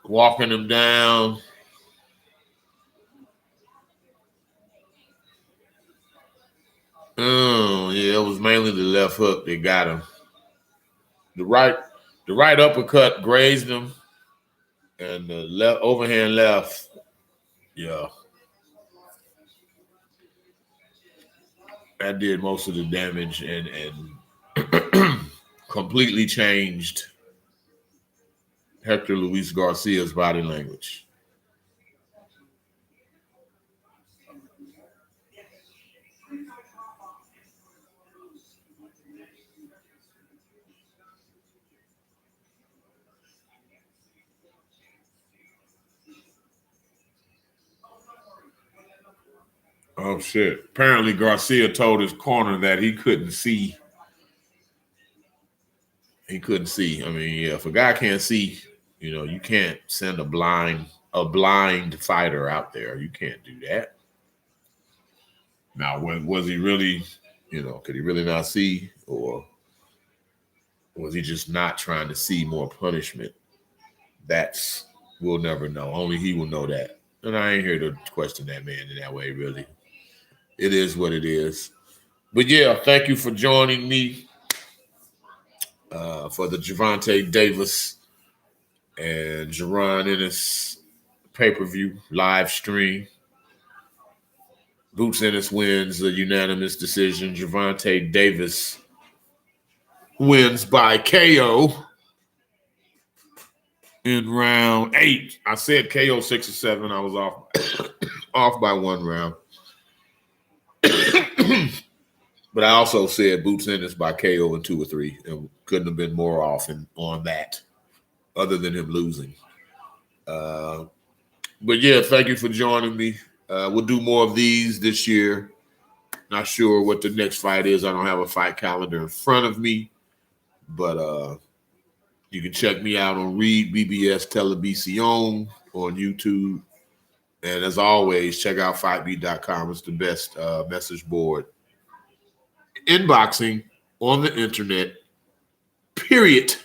Walking him down. Oh, yeah, it was mainly the left hook that got him. The right uppercut grazed him, and the left overhand left, yeah, that did most of the damage and completely changed Hector Luis Garcia's body language. Oh shit! Apparently, Garcia told his corner that he couldn't see. He couldn't see. I mean, yeah, if a guy can't see, you can't send a blind fighter out there. You can't do that. Now, was he really, could he really not see, or was he just not trying to see more punishment? We'll never know. Only he will know that. And I ain't here to question that man in that way, really. It is what it is. But yeah, thank you for joining me for the Gervonta Davis and Jaron Ennis pay-per-view live stream. Boots Ennis wins a unanimous decision. Gervonta Davis wins by KO in round 8. I said KO 6 or 7. I was off by 1 round. But I also said Boots Ennis by KO in 2 or 3, and couldn't have been more off on that, other than him losing. But yeah, thank you for joining me. We'll do more of these this year. Not sure what the next fight is. I don't have a fight calendar in front of me, but you can check me out on Reed BBS Televisión on YouTube. And as always, check out FightBeat.com. It's the best message board in boxing on the internet, period.